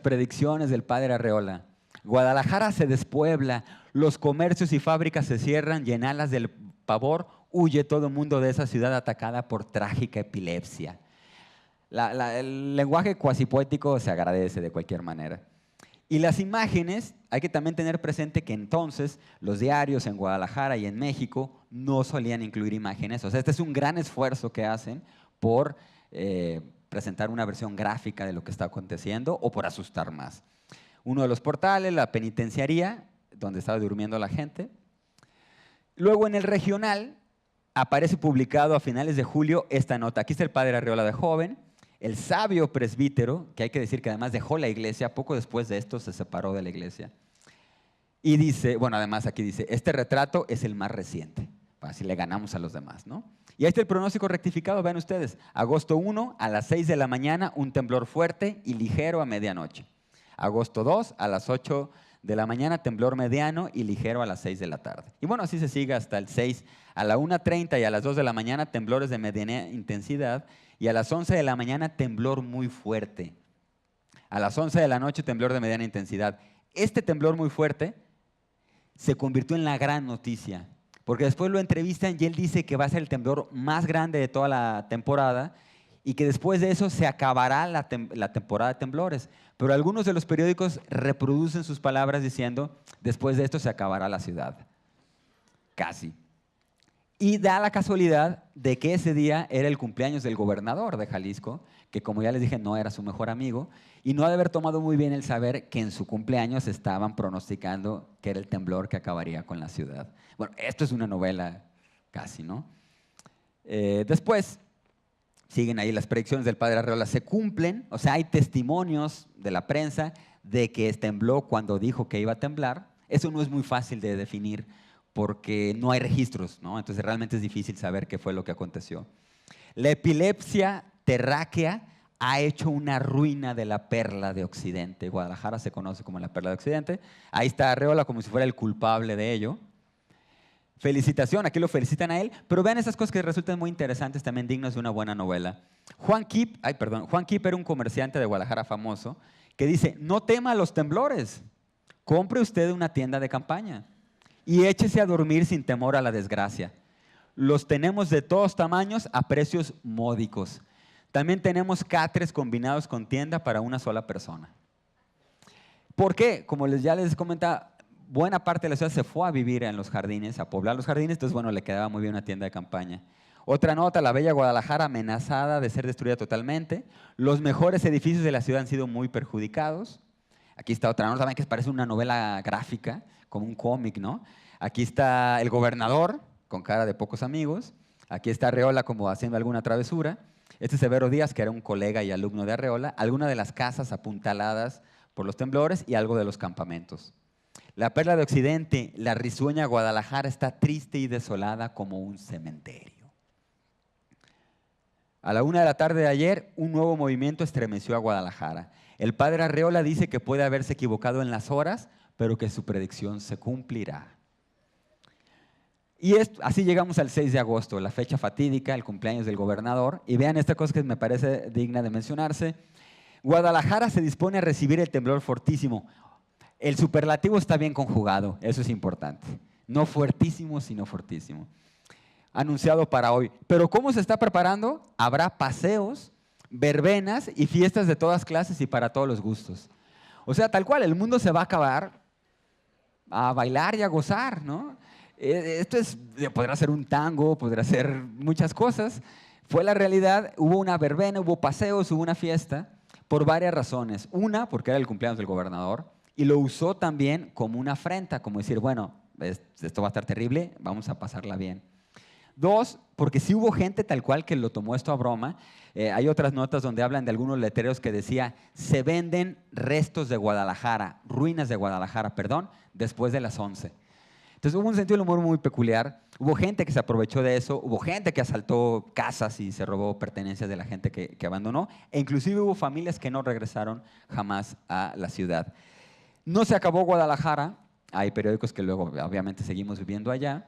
predicciones del padre Arreola. Guadalajara se despuebla, los comercios y fábricas se cierran y en alas del pavor huye todo el mundo de esa ciudad atacada por trágica epilepsia. El lenguaje cuasi poético se agradece de cualquier manera. Y las imágenes, hay que también tener presente que entonces los diarios en Guadalajara y en México no solían incluir imágenes. O sea, este es un gran esfuerzo que hacen por presentar una versión gráfica de lo que está aconteciendo o por asustar más. Uno de los portales, la penitenciaría, donde estaba durmiendo la gente. Luego en el regional aparece publicado a finales de julio esta nota. Aquí está el padre Arreola de joven, el sabio presbítero, que hay que decir que además dejó la iglesia, poco después de esto se separó de la iglesia. Y dice, bueno, además aquí dice, este retrato es el más reciente, así le ganamos a los demás, ¿no? Y ahí está el pronóstico rectificado, vean ustedes, agosto 1 a las 6 de la mañana, un temblor fuerte y ligero a medianoche. Agosto 2 a las 8 de la mañana, temblor mediano y ligero a las 6 de la tarde. Y bueno, así se sigue hasta el 6 a la 1:30 y a las 2 de la mañana, temblores de mediana intensidad. Y a las 11 de la mañana, temblor muy fuerte. A las 11 de la noche, temblor de mediana intensidad. Este temblor muy fuerte se convirtió en la gran noticia, porque después lo entrevistan y él dice que va a ser el temblor más grande de toda la temporada y que después de eso se acabará la temporada de temblores. Pero algunos de los periódicos reproducen sus palabras diciendo, después de esto se acabará la ciudad. Casi. Y da la casualidad de que ese día era el cumpleaños del gobernador de Jalisco, que como ya les dije no era su mejor amigo, y no ha de haber tomado muy bien el saber que en su cumpleaños estaban pronosticando que era el temblor que acabaría con la ciudad. Bueno, esto es una novela casi, ¿no? Después siguen ahí las predicciones del padre Arreola, se cumplen, o sea, hay testimonios de la prensa de que tembló cuando dijo que iba a temblar. Eso no es muy fácil de definir, porque no hay registros, ¿no? Entonces realmente es difícil saber qué fue lo que aconteció. La epilepsia terráquea ha hecho una ruina de la perla de Occidente. Guadalajara se conoce como la perla de Occidente. Ahí está Arreola como si fuera el culpable de ello. Felicitación, aquí lo felicitan a él, pero vean esas cosas que resultan muy interesantes, también dignas de una buena novela. Juan Kip era un comerciante de Guadalajara famoso que dice, no tema los temblores, compre usted una tienda de campaña y échese a dormir sin temor a la desgracia. Los tenemos de todos tamaños a precios módicos. También tenemos catres combinados con tienda para una sola persona. ¿Por qué? Como ya les comentaba, buena parte de la ciudad se fue a vivir en los jardines, a poblar los jardines, entonces bueno, le quedaba muy bien una tienda de campaña. Otra nota, la bella Guadalajara amenazada de ser destruida totalmente. Los mejores edificios de la ciudad han sido muy perjudicados. Aquí está otra nota también que parece una novela gráfica, como un cómic, ¿no? Aquí está el gobernador, con cara de pocos amigos. Aquí está Arreola como haciendo alguna travesura. Este es Severo Díaz, que era un colega y alumno de Arreola. Algunas de las casas apuntaladas por los temblores y algo de los campamentos. La perla de Occidente, la risueña Guadalajara, está triste y desolada como un cementerio. A la 1 de la tarde de ayer, un nuevo movimiento estremeció a Guadalajara. El padre Arreola dice que puede haberse equivocado en las horas, pero que su predicción se cumplirá. Y así llegamos al 6 de agosto, la fecha fatídica, el cumpleaños del gobernador. Y vean esta cosa que me parece digna de mencionarse. Guadalajara se dispone a recibir el temblor fortísimo. El superlativo está bien conjugado, eso es importante. No fuertísimo, sino fortísimo. Anunciado para hoy. Pero ¿cómo se está preparando? Habrá paseos, verbenas y fiestas de todas clases y para todos los gustos. O sea, tal cual, el mundo se va a acabar a bailar y a gozar, ¿no? Esto podrá ser un tango, podrá ser muchas cosas. Fue la realidad, hubo una verbena, hubo paseos, hubo una fiesta, por varias razones. Una, porque era el cumpleaños del gobernador, y lo usó también como una afrenta, como decir, bueno, esto va a estar terrible, vamos a pasarla bien. Dos, porque sí hubo gente tal cual que lo tomó esto a broma. Hay otras notas donde hablan de algunos letreros que decía, se venden restos de Guadalajara, ruinas de Guadalajara, perdón, después de las 11. Entonces hubo un sentido del humor muy peculiar. Hubo gente que se aprovechó de eso, hubo gente que asaltó casas y se robó pertenencias de la gente que abandonó, e inclusive hubo familias que no regresaron jamás a la ciudad. No se acabó Guadalajara, hay periódicos que luego obviamente seguimos viviendo allá,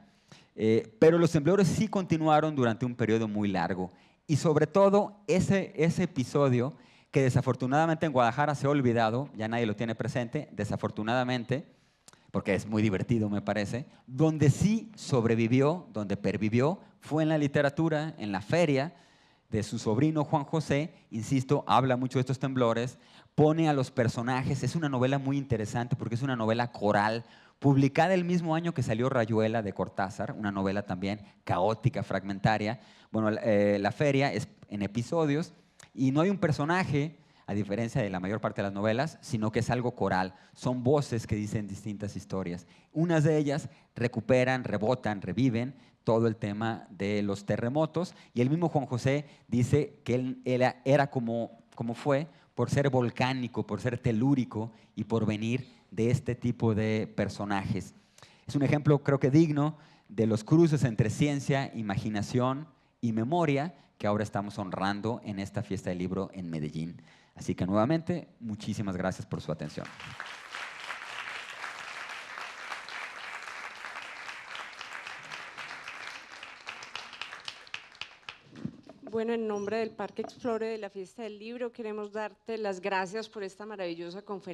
pero los temblores sí continuaron durante un periodo muy largo. Y sobre todo ese episodio que desafortunadamente en Guadalajara se ha olvidado, ya nadie lo tiene presente, desafortunadamente, porque es muy divertido me parece, donde sí sobrevivió, donde pervivió, fue en la literatura, en la feria de su sobrino Juan José, insisto, habla mucho de estos temblores, pone a los personajes, es una novela muy interesante porque es una novela coral, publicada el mismo año que salió Rayuela de Cortázar, una novela también caótica, fragmentaria. Bueno, la feria es en episodios y no hay un personaje, a diferencia de la mayor parte de las novelas, sino que es algo coral. Son voces que dicen distintas historias. Unas de ellas recuperan, rebotan, reviven todo el tema de los terremotos y el mismo Juan José dice que él era como fue por ser volcánico, por ser telúrico y por venir de este tipo de personajes. Es un ejemplo, creo que digno, de los cruces entre ciencia, imaginación y memoria que ahora estamos honrando en esta fiesta del libro en Medellín. Así que nuevamente, muchísimas gracias por su atención. Bueno, en nombre del Parque Explore de la Fiesta del Libro, queremos darte las gracias por esta maravillosa conferencia.